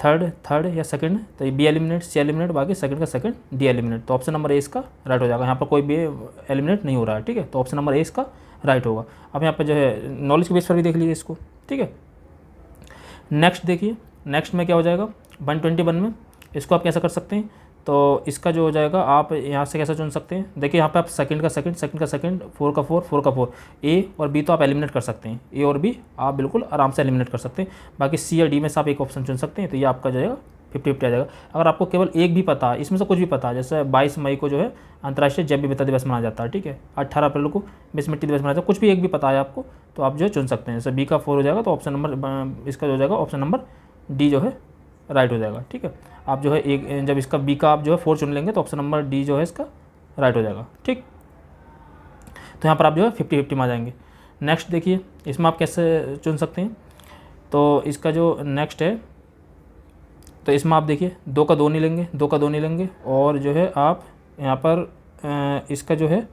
थर्ड या सेकंड, तो बी एलिमिनेट, सी एलिमिनेट, बाकी सेकंड का सेकंड, डी एलिमिनेट, तो ऑप्शन नंबर ए इसका राइट हो जाएगा। यहाँ पर कोई भी एलिमिनेट नहीं हो रहा है। ठीक है, तो ऑप्शन नंबर ए इसका राइट होगा। अब यहाँ पर जो है नॉलेज के बेस पर भी देख लीजिए इसको। ठीक है, नेक्स्ट देखिए, नेक्स्ट में क्या हो जाएगा 121 में, इसको आप कैसा कर सकते हैं, तो इसका जो हो जाएगा आप यहाँ से कैसे चुन सकते हैं। देखिए यहाँ पे आप सेकंड का सेकंड, सेकंड का सेकंड, 4 का 4, 4 का 4, ए और बी तो आप एलिमिनेट कर सकते हैं, ए और बी आप बिल्कुल आराम से एलिमिनेट कर सकते हैं। बाकी सी या डी में से आप एक ऑप्शन चुन सकते हैं, तो ये आपका जाएगा 50-50 आ जाएगा। अगर आपको केवल एक भी पता है, इसमें से कुछ भी पता है, जैसे 22 मई को जो है अंतर्राष्ट्रीय जैव विविधता दिवस मनाया जाता है। ठीक है, 18 अप्रैल को विश्व मिट्टी दिवस मनाया जाता है, कुछ भी एक भी पता है आपको तो आप जो है चुन सकते हैं। जैसे बी का 4 हो जाएगा तो ऑप्शन नंबर इसका जो हो जाएगा ऑप्शन नंबर डी जो है राइट हो जाएगा। ठीक है, आप जो है एक जब इसका बी का आप जो है 4 चुन लेंगे तो ऑप्शन नंबर डी जो है इसका राइट हो जाएगा। ठीक, तो यहाँ पर आप जो है 50-50 में आ जाएंगे। नेक्स्ट देखिए, इसमें आप कैसे चुन सकते हैं, तो इसका जो नेक्स्ट है, तो इसमें आप देखिए 2 का 2 नहीं लेंगे, 2 का 2 नहीं लेंगे, और जो है आप यहाँ पर इसका जो है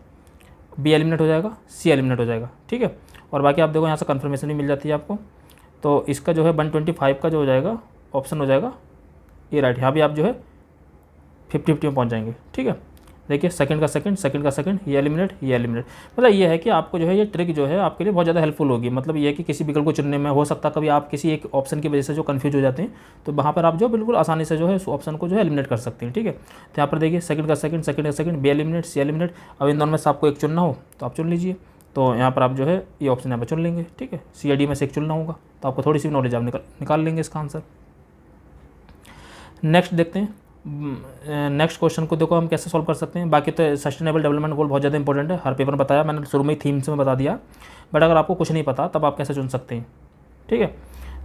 बी एलिमिनेट हो जाएगा, सी एलिमिनेट हो जाएगा। ठीक है, और बाकी आप देखो यहाँ से कन्फर्मेशन भी मिल जाती है आपको। तो इसका जो है 125 का जो हो जाएगा ऑप्शन हो जाएगा ये राइट। यहाँ भी आप जो है 50-50 में पहुँच जाएंगे। ठीक है, देखिए सेकंड का सेकंड, सेकंड का सेकंड, ये एलिमिनेट, ये एलिमिनेट। मतलब ये है कि आपको जो है ये ट्रिक जो है आपके लिए बहुत ज़्यादा हेल्पफुल होगी। मतलब ये है कि किसी विकल्प को चुनने में हो सकता है कभी आप किसी एक ऑप्शन की वजह से जो कन्फ्यूज हो जाते हैं, तो वहाँ पर आप जो बिल्कुल आसानी से जो है उस ऑप्शन को जो है एलिमिनेट कर सकते हैं। ठीक है, तो यहाँ पर देखिए सेकंड का सेकंड, सेकंड का second, B eliminate, C eliminate. अब इन दोनों में से आपको एक चुनना हो तो आप चुन लीजिए, तो यहाँ पर आप जो है ये ऑप्शन यहाँ पर चुन लेंगे। ठीक है, सी या डी में से एक चुनना होगा, तो आपको थोड़ी सी नॉलेज आप निकाल लेंगे इसका आंसर। नेक्स्ट देखते हैं, नेक्स्ट क्वेश्चन को देखो हम कैसे सॉल्व कर सकते हैं। बाकी तो सस्टेनेबल डेवलपमेंट गोल बहुत ज़्यादा इंपॉर्टेंट है, हर पेपर में बताया मैंने, शुरू में ही थीम से मैं बता दिया। बट अगर आपको कुछ नहीं पता तब आप कैसे चुन सकते हैं। ठीक है,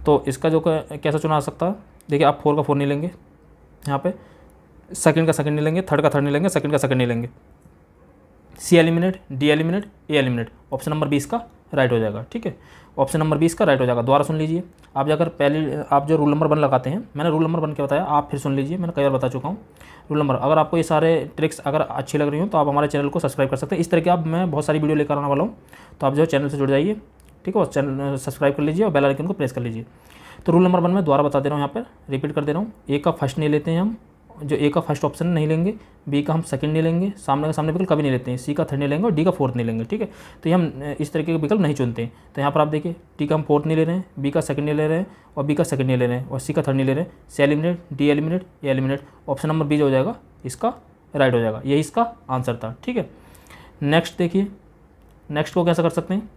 तो इसका जो कैसे चुना सकता है, देखिए आप 4 का 4 नहीं लेंगे, यहाँ पे सेकंड का सेकंड नहीं लेंगे, थर्ड का थर्ड नहीं लेंगे, सेकंड का सेकंड नहीं लेंगे, सी एलिमिनेट, डी एलिमिनेट, ए एलिमिनेट, ऑप्शन नंबर 20 का राइट हो जाएगा। ठीक है, ऑप्शन नंबर 20 का राइट हो जाएगा। दोबारा सुन लीजिए, आप जाकर पहले आप जो रूल नंबर 1 लगाते हैं, मैंने रूल नंबर 1 क्या बताया, आप फिर सुन लीजिए, मैंने कई बार बता चुका हूँ। रूल नंबर, अगर आपको ये सारे ट्रिक्स अगर अच्छी लग रही हो तो आप हमारे चैनल को सब्सक्राइब कर सकते हैं। इस तरह के आप मैं बहुत सारी वीडियो लेकर आने वाला हूँ, तो आप जो चैनल से जुड़ जाइए। ठीक है, और चैनल सब्सक्राइब कर लीजिए और बेल आइकन को प्रेस कर लीजिए। तो रूल नंबर 1 में दोबारा बता दे रहा हूँ, यहाँ पर रिपीट कर दे रहा हूँ। ए का फर्स्ट नहीं लेते हैं हम, जो ए का फर्स्ट ऑप्शन नहीं लेंगे, बी का हम सेकंड नहीं लेंगे, सामने का सामने विकल्प कभी नहीं लेते हैं, सी का थर्ड नहीं लेंगे और डी का फोर्थ नहीं लेंगे। ठीक है, तो ये हम इस तरीके के विकल्प नहीं चुनते हैं। तो यहाँ पर आप देखिए डी का हम फोर्थ नहीं ले रहे हैं, बी का सेकंड नहीं ले रहे हैं और बी का सेकंड नहीं ले रहे हैं और सी का थर्ड नहीं ले रहे हैं, सी एलिमिनेट, डी एलिमिनेट, ए एलिमिनेट, ऑप्शन नंबर बी जो हो जाएगा इसका राइट हो जाएगा। यही इसका आंसर था। ठीक है, नेक्स्ट देखिए, नेक्स्ट को कैसे कर सकते हैं।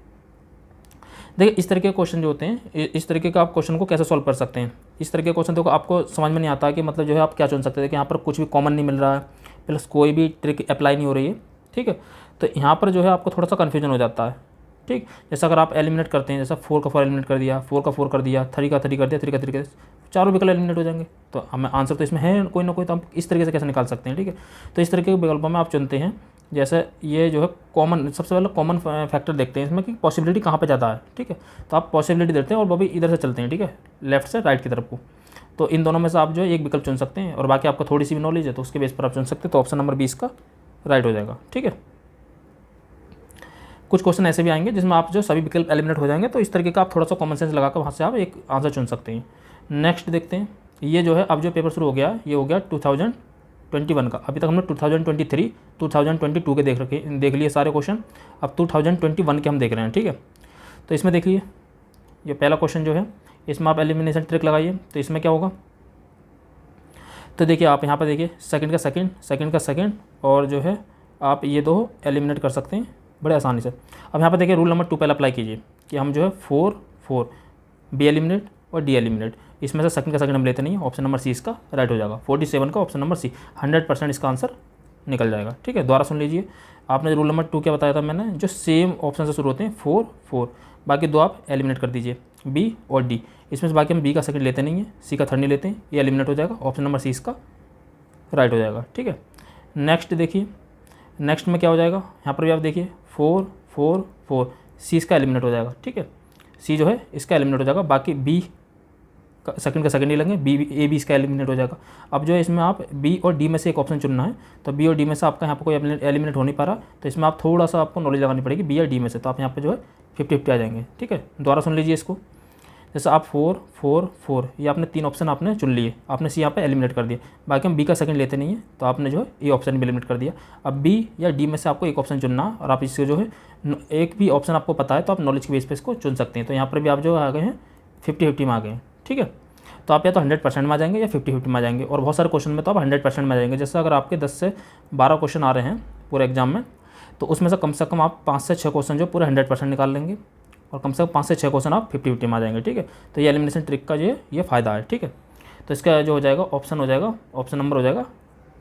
देखिए इस तरीके के क्वेश्चन जो होते हैं, इस तरीके का आप क्वेश्चन को कैसे सॉल्व कर सकते हैं। इस तरीके के क्वेश्चन देखो आपको समझ में नहीं आता कि मतलब जो है आप क्या चुन सकते हैं। देखिए यहाँ पर कुछ भी कॉमन नहीं मिल रहा है, प्लस कोई भी ट्रिक अप्लाई नहीं हो रही है। ठीक है, तो यहाँ पर जो है आपको थोड़ा सा कन्फ्यूजन हो जाता है। ठीक, जैसे अगर आप एलिमिनेट करते हैं, जैसा 4 का 4 एलिमिनेट कर दिया, 4 का 4 कर दिया, 3 का 3 कर दिया, 3 का 3 कर दिया, चारों विकल्प एलिमिनेट हो जाएंगे। तो हमें आंसर तो इसमें है कोई ना कोई, तो हम इस तरीके से कैसे निकाल सकते हैं। ठीक है, तो इस तरीके के विकल्पों में आप चुनते हैं। जैसे ये जो है कॉमन, सबसे पहले कॉमन फैक्टर देखते हैं इसमें कि पॉसिबिलिटी कहाँ पे ज़्यादा है। ठीक है, तो आप पॉसिबिलिटी देते हैं और वो भी इधर से चलते हैं। ठीक है, लेफ्ट से राइट की तरफ को। तो इन दोनों में से आप जो है एक विकल्प चुन सकते हैं और बाकी आपको थोड़ी सी भी नॉलेज है तो उसके बेस पर आप चुन सकते हैं। तो ऑप्शन नंबर 20 का राइट हो जाएगा। ठीक है, कुछ क्वेश्चन ऐसे भी आएंगे जिसमें आप जो सभी विकल्प एलिमिनेट हो जाएंगे, तो इस तरीके का आप थोड़ा सा कॉमन सेंस लगाकर वहाँ से आप एक आंसर चुन सकते हैं। नेक्स्ट देखते हैं, ये जो है अब जो पेपर शुरू हो गया, ये हो गया 2021 का। अभी तक हमने 2023, 2022 के देख लिए सारे क्वेश्चन। अब 2021 के हम देख रहे हैं। ठीक है, तो इसमें देखिए ये पहला क्वेश्चन जो है, इसमें आप एलिमिनेशन ट्रिक लगाइए। तो इसमें क्या होगा, तो देखिए आप यहाँ पर देखिए सेकंड का सेकंड, सेकंड का सेकंड और जो है आप ये दो एलिमिनेट कर सकते हैं। बड़े आसानी से। अब यहाँ पर देखिए रूल नंबर 2 पहले अप्लाई कीजिए कि हम जो है 4 4 बी एलिमिनेट और डी एलिमिनेट, इसमें से सेकंड का सेकंड हम लेते नहीं है, ऑप्शन नंबर सी इसका राइट हो जाएगा। 47 का ऑप्शन नंबर सी 100% इसका आंसर निकल जाएगा। ठीक है, दोबारा सुन लीजिए, आपने रूल नंबर 2 क्या बताया था मैंने, जो सेम ऑप्शन से शुरू होते हैं 4 4, बाकी दो आप एलिमिनेट कर दीजिए बी और डी, इसमें से बाकी हम बी का सेकंड लेते नहीं है, सी का थर्ड नहीं लेते हैं, ये एलिमिनेट हो जाएगा, ऑप्शन नंबर सी इसका राइट हो जाएगा। ठीक है, नेक्स्ट देखिए, नेक्स्ट में क्या हो जाएगा, यहाँ पर भी आप देखिए 4 4 4, सी इसका एलिमिनेट हो जाएगा। ठीक है, सी जो है इसका एलिमिनेट हो जाएगा, बाकी बी सेकंड का सेकंड नहीं लेंगे, बी ए बी इसका एलिमिनेट हो जाएगा। अब जो है इसमें आप बी और डी में से एक ऑप्शन चुनना है, तो बी और डी में से आपका यहाँ पर कोई एलिमिनेट हो नहीं पा रहा, तो इसमें आप थोड़ा सा आपको नॉलेज लगानी पड़ेगी बी या डी में से, तो आप यहाँ पर जो है 50-50 आ जाएंगे। ठीक है, दोबारा सुन लीजिए इसको, जैसे आप 4 4 4, ये आपने 3 ऑप्शन आपने चुन लिए, आपने सी यहाँ पे एलिमिनेट कर दिया, बाकी हम बी का सेकंड लेते नहीं है, तो आपने जो है ए ऑप्शन भी एलिमिनेट कर दिया। अब बी या डी में से आपको एक ऑप्शन चुनना और आप इससे जो है एक भी ऑप्शन आपको पता है तो आप नॉलेज के बेस पे इसको चुन सकते हैं। तो यहाँ पर भी आप जो आ गए हैं 50-50 में आ गए हैं। ठीक है, तो आप या तो 100% में आ जाएंगे या 50-50 में आ जाएंगे, और बहुत सारे क्वेश्चन में तो आप 100% में आ जाएंगे। जैसे अगर आपके 10 से 12 क्वेश्चन आ रहे हैं पूरे एग्जाम में, तो उसमें से कम आप 5 से 6 क्वेश्चन जो पूरे 100% निकाल लेंगे, और कम से कम 5 से 6 क्वेश्चन आप 50-50 में आ जाएंगे। ठीक है, तो ये एलिमिनेशन ट्रिक का जो ये फ़ायदा है। ठीक है, तो इसका जो हो जाएगा ऑप्शन हो जाएगा, ऑप्शन नंबर हो जाएगा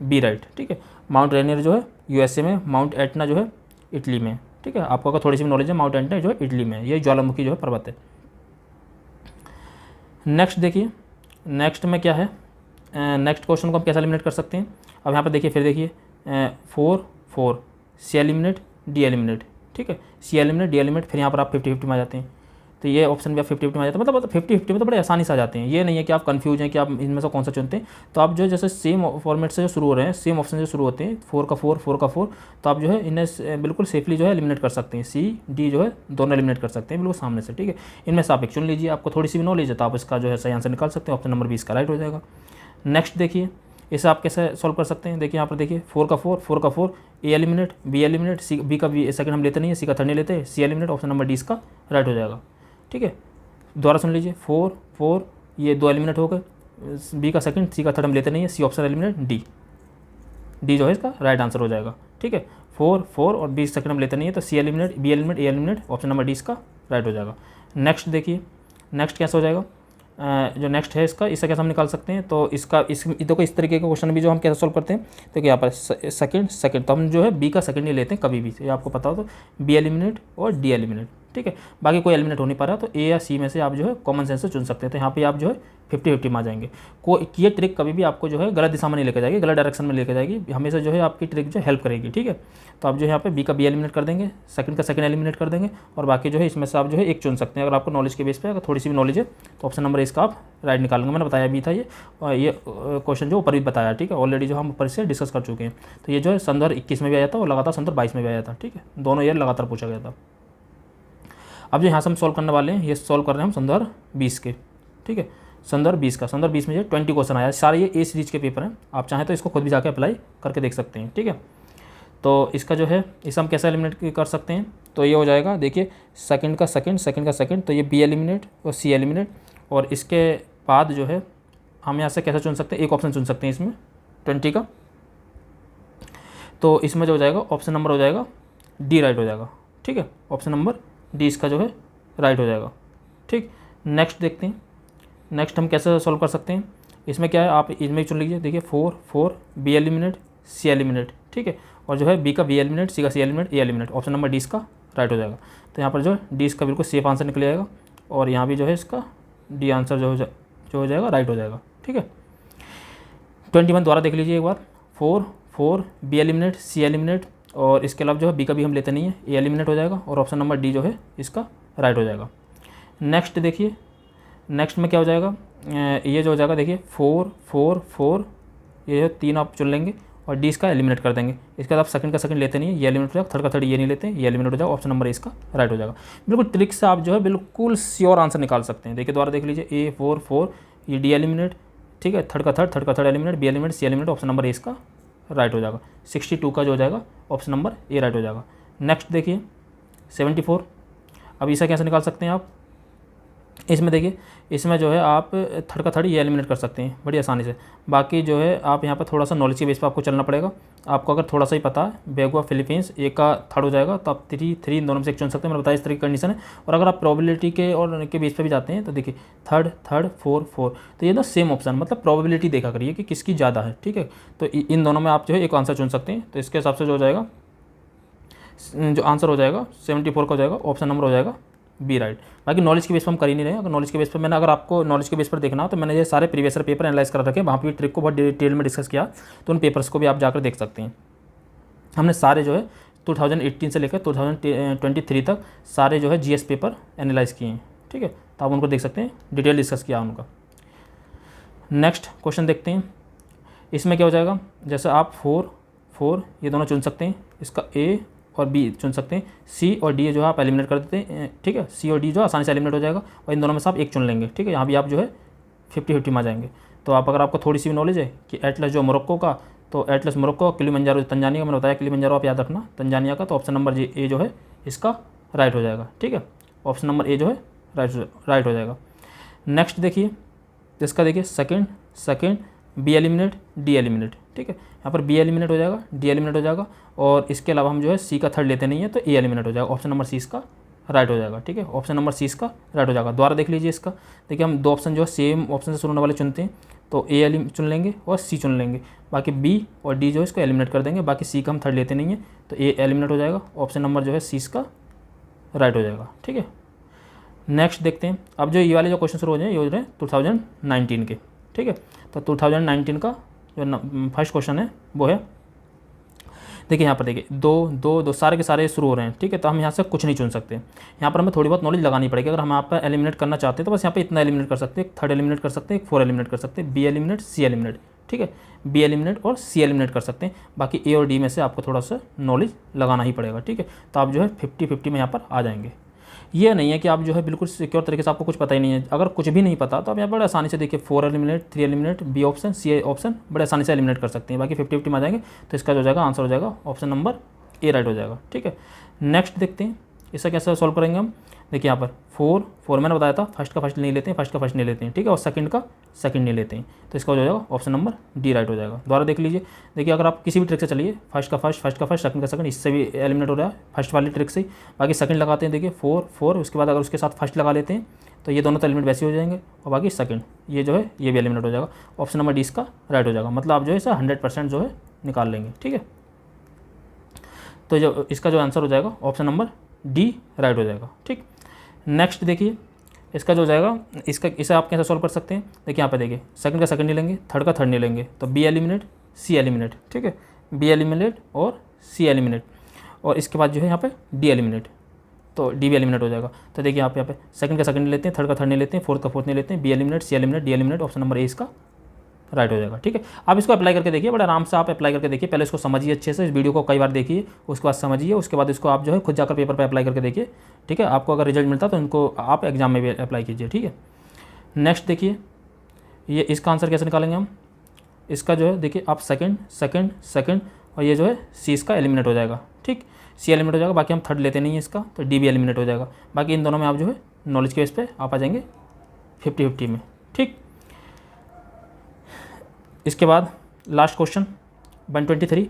बी राइट। ठीक है, माउंट रेनियर जो है यूएसए में, माउंट एटना जो है इटली में। ठीक है, आपको अगर थोड़ी सी भी नॉलेज है, माउंट एटना जो है इटली में, ये ज्वालामुखी जो है पर्वत है। नेक्स्ट देखिए, नेक्स्ट में क्या है, नेक्स्ट क्वेश्चन को हम कैसे एलिमिनेट कर सकते हैं। अब यहाँ पर देखिए, फिर देखिए 4 4, सी एलिमिनेट डी एलिमिनेट। ठीक है, सी एलिमिनेट डी एलिमिनेट, फिर यहाँ पर आप 50-50 में आ जाते हैं, तो ये ऑप्शन भी आप 50-50 में आ जाते हैं, मतलब 50-50 में तो बड़े आसानी से आ जाते हैं। ये नहीं है कि आप कंफ्यूज हैं कि आप इनमें से कौन सा चुनते हैं, तो आप जो जैसे सेम फॉर्मेट से जो शुरू हो रहे हैं, सेम ऑप्शन से शुरू होते हैं 4 का 4 4 का 4, तो आप जो है इन्हें बिल्कुल सेफली जो है एलिमिनेट कर सकते हैं, सी डी जो है दोनों एलिमिनेट कर सकते हैं बिल्कुल सामने से। ठीक है, इनमें से आप एक चुन लीजिए, आपको थोड़ी सी भी नॉलेज है तो आप इसका जो है सही आंसर निकाल सकते हैं, ऑप्शन नंबर 20 का राइट हो जाएगा। नेक्स्ट देखिए, इसे आप कैसे सॉल्व कर सकते हैं, देखिए यहाँ पर देखिए 4 का 4 4 का 4, A eliminate B eliminate, C B का बी सेकंड हम लेते नहीं है, सी का थर्ड नहीं लेते, C eliminate, option number D इसका राइट हो जाएगा। ठीक है, दोबारा सुन लीजिए 4 4, ये दो एलिमिनेट हो गए, बी का सेकंड सी का थर्ड हम लेते नहीं है, सी ऑप्शन एलिमिनेट, डी जो है इसका राइट आंसर हो जाएगा। ठीक है, 4 4 और बी सेकंड हम लेते नहीं है, तो सी एलिमिनेट बी एलिमिनेट ए एलिमिनेट, ऑप्शन नंबर डी इसका राइट हो जाएगा। नेक्स्ट देखिए, नेक्स्ट कैसे हो जाएगा, जो नेक्स्ट है इसका, इससे कैसे हम निकाल सकते हैं, तो इसका देखो इस तरीके का क्वेश्चन भी जो हम कैसे सॉल्व करते हैं, तो यहाँ पर सेकंड तो हम जो है बी का सेकंड नहीं लेते हैं कभी भी, ये आपको पता हो, तो बी एलिमिनेट और डी एलिमिनेट। ठीक है, बाकी कोई एलिमिनेट हो नहीं पा रहा, तो ए या सी में से आप जो है कॉमन सेंस से चुन सकते हैं, तो यहाँ पे आप जो है 50-50 में आ जाएंगे। ये ट्रिक कभी भी आपको जो है गलत दिशा में नहीं लेकर जाएगी, गलत डायरेक्शन में लेकर जाएगी, हमेशा जो है आपकी ट्रिक जो हेल्प करेगी। ठीक है, तो आप जो है यहाँ पे बी का बी एलिमिनेट कर देंगे, सेकंड का सेकंड एलिमिनेट कर देंगे, और बाकी जो है इसमें से आप जो है एक चुन सकते हैं। अगर आपको नॉलेज के बेस पे अगर थोड़ी सी भी नॉलेज है तो ऑप्शन नंबर इसका आप राइट निकालेंगे। मैंने बताया भी था ये, और ये क्वेश्चन जो ऊपर भी बताया, ठीक है, ऑलरेडी जो हम ऊपर से डिस्कस कर चुके हैं। तो ये जो है सन 2021 में भी आया था और लगातार सन 2022 में भी आया था। ठीक है, दोनों ईयर लगातार पूछा गया था। अब जो यहाँ से हम सॉल्व करने वाले हैं, ये सॉल्व कर रहे हैं हम सन 2020 के। ठीक है, सन 2020 का, सन 2020 में जो 20 क्वेश्चन आया, सारे ये ए सीरीज के पेपर हैं, आप चाहें तो इसको खुद भी जाके अप्लाई करके देख सकते हैं। ठीक है, तो इसका जो है इसे हम कैसे एलिमिनेट कर सकते हैं, तो ये हो जाएगा, देखिए सेकंड का सेकंड, तो ये बी एलिमिनेट और सी एलिमिनेट, और इसके बाद जो है हम यहाँ से कैसे चुन सकते हैं, एक ऑप्शन चुन सकते हैं इसमें 20 का, तो इसमें जो हो जाएगा ऑप्शन नंबर हो जाएगा डी राइट हो जाएगा। ठीक है, ऑप्शन नंबर डी इसका जो है राइट हो जाएगा। ठीक, नेक्स्ट देखते हैं, नेक्स्ट हम कैसे सॉल्व कर सकते हैं। इसमें क्या है, आप इसमें चुन लीजिए, देखिए 4 4 बी एलिमिनेट सी एलिमिनेट। ठीक है, और जो है बी का बी एलिमिनेट, सी का सी एलिमिनेट, ए एलिमिनेट, ऑप्शन नंबर डी इसका राइट हो जाएगा। तो यहाँ पर जो है डी इसका बिल्कुल सेफ आंसर निकल जाएगा, और यहाँ भी जो है इसका डी आंसर जो हो जाएगा राइट हो जाएगा। ठीक है, 21 द्वारा देख लीजिए एक बार, 4 4 बी एलिमिनेट सी एलिमिनेट, और इसके अलावा जो है बी का भी हम लेते नहीं है, ए एलिमिनेट हो जाएगा, और ऑप्शन नंबर डी जो है इसका राइट हो जाएगा। नेक्स्ट देखिए, नेक्स्ट में क्या हो जाएगा, ये जो हो जाएगा देखिए 4 4 4, ये जो 3 आप चुन लेंगे और डी इसका एलिमिनेट कर देंगे। इसके बाद आप सेकंड का सेकंड लेते नहीं है, ये एलिमिनेट हो जाएगा, थर्ड का थर्ड ये नहीं लेते हैं, ये एलिमिनेट हो जाएगा, ऑप्शन नंबर इसका राइट हो जाएगा। बिल्कुल ट्रिक से आप जो है बिल्कुल श्योर आंसर निकाल सकते हैं। देखिए दोबारा देख लीजिए, ए 4 4, ये डी एलिमिनेट, ठीक है, थर्ड का third eliminate, B eliminate, C eliminate, option number इसका राइट हो जाएगा। 62 का जो हो जाएगा ऑप्शन नंबर ए राइट हो जाएगा। नेक्स्ट देखिए 74, अब इसे कैसे निकाल सकते हैं आप, इसमें देखिए, इसमें जो है आप थर्ड का थर्ड ये एलिमिनेट कर सकते हैं बड़ी आसानी से। बाकी जो है आप यहाँ पर थोड़ा सा नॉलेज के बेस पर आपको चलना पड़ेगा। आपको अगर थोड़ा सा ही पता है, बेगुआ फिलीपींस एक का थर्ड हो जाएगा, तो आप थ्री इन दोनों में से एक चुन सकते हैं। मैंने बताया इस तरह की कंडीशन है। और अगर आप प्रोबेबिलिटी के और के बेस पर भी जाते हैं तो देखिए थर्ड थर्ड फोर फोर, तो ये ना सेम ऑप्शन, मतलब प्रोबेबिलिटी देखा करिए कि किसकी ज़्यादा है, ठीक है। तो इन दोनों में आप जो है एक आंसर चुन सकते हैं। तो इसके हिसाब से जो हो जाएगा, जो आंसर हो जाएगा 74 का हो जाएगा, ऑप्शन नंबर हो जाएगा बी राइट। बाकी नॉलेज के बेस पर हम कर ही नहीं रहे हैं। अगर नॉलेज के बेस पर अगर आपको नॉलेज के बेस पर देखना हो तो मैंने ये सारे प्रीवियस पेपर एनालाइज कर रखे हैं, वहाँ पर ट्रिक को बहुत डिटेल में डिस्कस किया, तो उन पेपर्स को भी आप जाकर देख सकते हैं। हमने सारे जो है 2018 से लेकर 2023 तक सारे जो है जीएस पेपर एनालाइज किए हैं, ठीक है। तो आप उनको देख सकते हैं, डिटेल डिस्कस किया उनका। नेक्स्ट क्वेश्चन देखते हैं। इसमें क्या हो जाएगा, जैसे आप 4 4 ये दोनों चुन सकते हैं, इसका ए और बी चुन सकते हैं, सी और डी जो है आप एलिमिनेट कर देते हैं, ठीक है। सी और डी जो आसानी से एलिमिनेट हो जाएगा, और इन दोनों में से आप एक चुन लेंगे, ठीक है। यहाँ भी आप जो है 50-50 में आ जाएंगे। तो आप अगर आपको थोड़ी सी भी नॉलेज है कि एटलस जो मोरक्को का, तो एटलस मोरक्को, किलिमंजारो तंजानिया का, मैंने बताया किलिमंजारो आप याद रखना तंजानिया का, तो ऑप्शन नंबर ए जो है इसका राइट हो जाएगा, ठीक है। ऑप्शन नंबर ए जो है राइट हो जाएगा। नेक्स्ट देखिए, इसका देखिए second B eliminate D eliminate, ठीक है। यहाँ पर बी एलिमिनेट हो जाएगा, डी एलिमिनेट हो जाएगा, और इसके अलावा हम जो है सी का थर्ड लेते नहीं है, तो ए एलिमिनेट हो जाएगा। ऑप्शन नंबर सी इसका राइट हो जाएगा, ठीक है। ऑप्शन नंबर सी इसका राइट हो जाएगा। दोबारा देख लीजिए इसका, देखिए हम दो ऑप्शन जो है सेम ऑप्शन से शुरू होने वाले चुनते हैं, तो ए चुन लेंगे और सी चुन लेंगे। बाकी बी और डी जो है इसको एलिमिनेट कर देंगे, बाकी सी का हम थर्ड लेते नहीं है, तो ए एलिमिनेट हो जाएगा। ऑप्शन नंबर जो है सी इसका राइट हो जाएगा, ठीक है। नेक्स्ट देखते हैं। अब जो ये वाले जो क्वेश्चन शुरू हो जाए ये हो रहे हैं 2019 के, ठीक है। तो 2019 का जो फर्स्ट क्वेश्चन है वो है, देखिए यहाँ पर देखिए दो सारे के सारे शुरू हो रहे हैं, ठीक है। तो हम यहाँ से कुछ नहीं चुन सकते, यहाँ पर हमें थोड़ी बहुत नॉलेज लगानी पड़ेगी। अगर हम यहाँ पर एलिमिनेट करना चाहते हैं तो बस यहाँ पे इतना एलिमिनेट कर सकते हैं, थर्ड एलिमिनेट कर सकते हैं, 4 एलिमिनेट कर सकते हैं, बी एलिमिनेट सी एलिमिनेट, ठीक है। बी एलिमिनेट और सी एलिमिनेट कर सकते हैं। बाकी ए और डी में से आपको थोड़ा सा नॉलेज लगाना ही पड़ेगा, ठीक है। तो आप जो है 50-50 में यहाँ पर आ जाएंगे। ये नहीं है कि आप जो है बिल्कुल सिक्योर तरीके से आपको कुछ पता ही नहीं है। अगर कुछ भी नहीं पता तो आप यहाँ बड़े आसानी से देखिए 4 eliminate 3 eliminate B option C option बड़े आसानी से एलिमिनेट कर सकते हैं। बाकी 50-50 में आ जाएंगे। तो इसका जो जाएगा आंसर हो जाएगा ऑप्शन नंबर ए राइट हो जाएगा, ठीक है। नेक्स्ट देखते हैं इसका कैसे सॉल्व करेंगे हम। देखिए यहाँ पर 4 मैंने बताया था, फर्स्ट का फर्स्ट नहीं लेते हैं, फर्स्ट का फर्स्ट नहीं लेते हैं, ठीक है। और सेकंड का सेकंड नहीं लेते हैं, तो इसका हो जाएगा ऑप्शन नंबर डी राइट हो जाएगा। दोबारा देख लीजिए, देखिए अगर आप किसी भी ट्रिक से चलिए, फर्स्ट का फर्स्ट सेकंड का सेकंड, इससे भी एलिमिनेट हो रहा है फर्स्ट वाली ट्रिक से। बाकी सेकंड लगाते हैं, देखिए 4 उसके बाद अगर उसके साथ फर्स्ट लगा लेते हैं तो ये दोनों तो एलिमिनेट वैसे हो जाएंगे, और बाकी सेकंड ये जो है ये भी एलिमिनेट हो जाएगा। ऑप्शन नंबर डी इसका राइट हो जाएगा। मतलब आप जो है इसे 100% जो है निकाल लेंगे, ठीक है। तो जो इसका जो आंसर हो जाएगा ऑप्शन नंबर डी राइट हो जाएगा, ठीक। नेक्स्ट देखिए इसका जो हो जाएगा, इसे आप कैसे सॉल्व कर सकते हैं। देखिए यहाँ पे देखिए सेकंड का सेकंड नहीं लेंगे, थर्ड का थर्ड नहीं लेंगे, तो बी एलिमिनेट सी एलिमिनेट, ठीक है। बी एलिमिनेट और सी एलिमिनेट, और इसके बाद जो है यहाँ पे डी एलिमिनेट, तो डी भी एलिमिनेट हो जाएगा। तो देखिए आप यहाँ पे सेकंड का सेकंड नहीं लेते हैं, थर्ड का थर्ड नहीं लेते हैं, फोर्थ का फोर्थ नहीं लेते हैं, B eliminate C eliminate D eliminate, option number A इसका राइट हो जाएगा, ठीक है। आप इसको अप्लाई करके देखिए, बड़े आराम से आप अप्लाई करके देखिए। पहले इसको समझिए अच्छे से, इस वीडियो को कई बार देखिए, उसके बाद समझिए, उसके बाद इसको आप जो है खुद जाकर पेपर पे अप्लाई करके देखिए, ठीक है। आपको अगर रिजल्ट मिलता तो इनको आप एग्जाम में भी अप्लाई कीजिए, ठीक है। नेक्स्ट देखिए ये इसका आंसर कैसे निकालेंगे हम। इसका जो है देखिए आप सेकंड और ये जो है सी इसका एलिमिनेट हो जाएगा, ठीक। सी एलिमिनेट हो जाएगा, बाकी हम थर्ड लेते नहीं है इसका, तो डी भी एलिमिनेट हो जाएगा। बाकी इन दोनों में आप जो है नॉलेज के बेस पे आप आ जाएंगे 50-50 में, ठीक। इसके बाद लास्ट क्वेश्चन 123,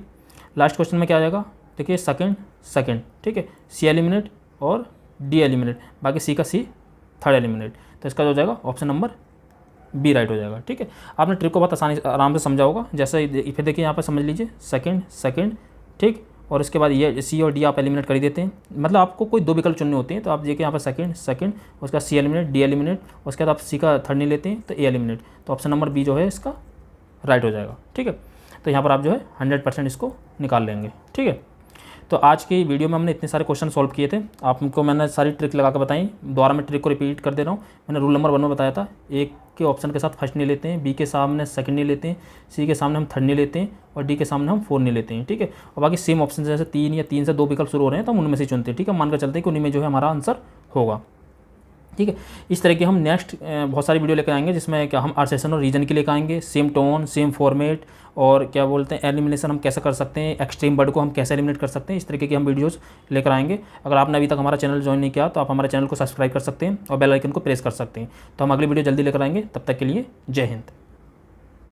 लास्ट क्वेश्चन में क्या आ जाएगा। देखिए सेकंड, ठीक है, सी एलिमिनेट और डी एलिमिनेट, बाकी सी का सी थर्ड एलिमिनेट, तो इसका जो हो जाएगा ऑप्शन नंबर बी राइट हो जाएगा, ठीक है। आपने ट्रिक को बहुत आसानी आराम से समझा होगा। जैसे फिर देखिए यहाँ पर समझ लीजिए सेकंड, ठीक, और इसके बाद ये सी और डी आप एलिमिनेट कर ही देते हैं। मतलब आपको कोई दो विकल्प चुनने होते हैं, तो आप देखिए यहाँ पर सेकंड उसके बाद सी एलिमिनेट डी एलिमिनेट, उसके बाद आप सी का थर्ड नहीं लेते हैं तो ए एलिमिनेट, तो ऑप्शन नंबर बी जो है इसका राइट हो जाएगा, ठीक है। तो यहाँ पर आप जो है 100% इसको निकाल लेंगे, ठीक है। तो आज की वीडियो में हमने इतने सारे क्वेश्चन सॉल्व किए थे, आपको मैंने सारी ट्रिक लगा कर बताई। दोबारा मैं ट्रिक को रिपीट कर दे रहा हूँ। मैंने रूल नंबर 1 में बताया था, ए के ऑप्शन के साथ फर्स्ट नहीं लेते हैं, बी के सामने सेकंड नहीं लेते हैं, सी के सामने हम थर्ड नहीं लेते हैं, और डी के सामने हम 4 नहीं लेते हैं, ठीक है। और बाकी सेम ऑप्शन जैसे 3 या 3 से 2 विकल्प शुरू हो रहे हैं तो हम उनमें से चुनते हैं, ठीक है। मानकर चलते हैं कि उन्हीं में जो है हमारा आंसर होगा, ठीक है। इस तरह की हम नेक्स्ट बहुत सारी वीडियो लेकर आएंगे, जिसमें क्या हम आर्सेसन और रीजन की लेकर आएंगे, सेम टोन सेम फॉर्मेट, और क्या बोलते हैं एलिमिनेशन हम कैसे कर सकते हैं, एक्सट्रीम वर्ड को हम कैसे एलिमिनेट कर सकते हैं, इस तरीके की हम वीडियोस लेकर आएंगे। अगर आपने अभी तक हमारा चैनल ज्वाइन नहीं किया तो आप हमारे चैनल को सब्सक्राइब कर सकते हैं और बेल आइकन को प्रेस कर सकते हैं। तो हम अगली वीडियो जल्दी लेकर आएंगे, तब तक के लिए जय हिंद।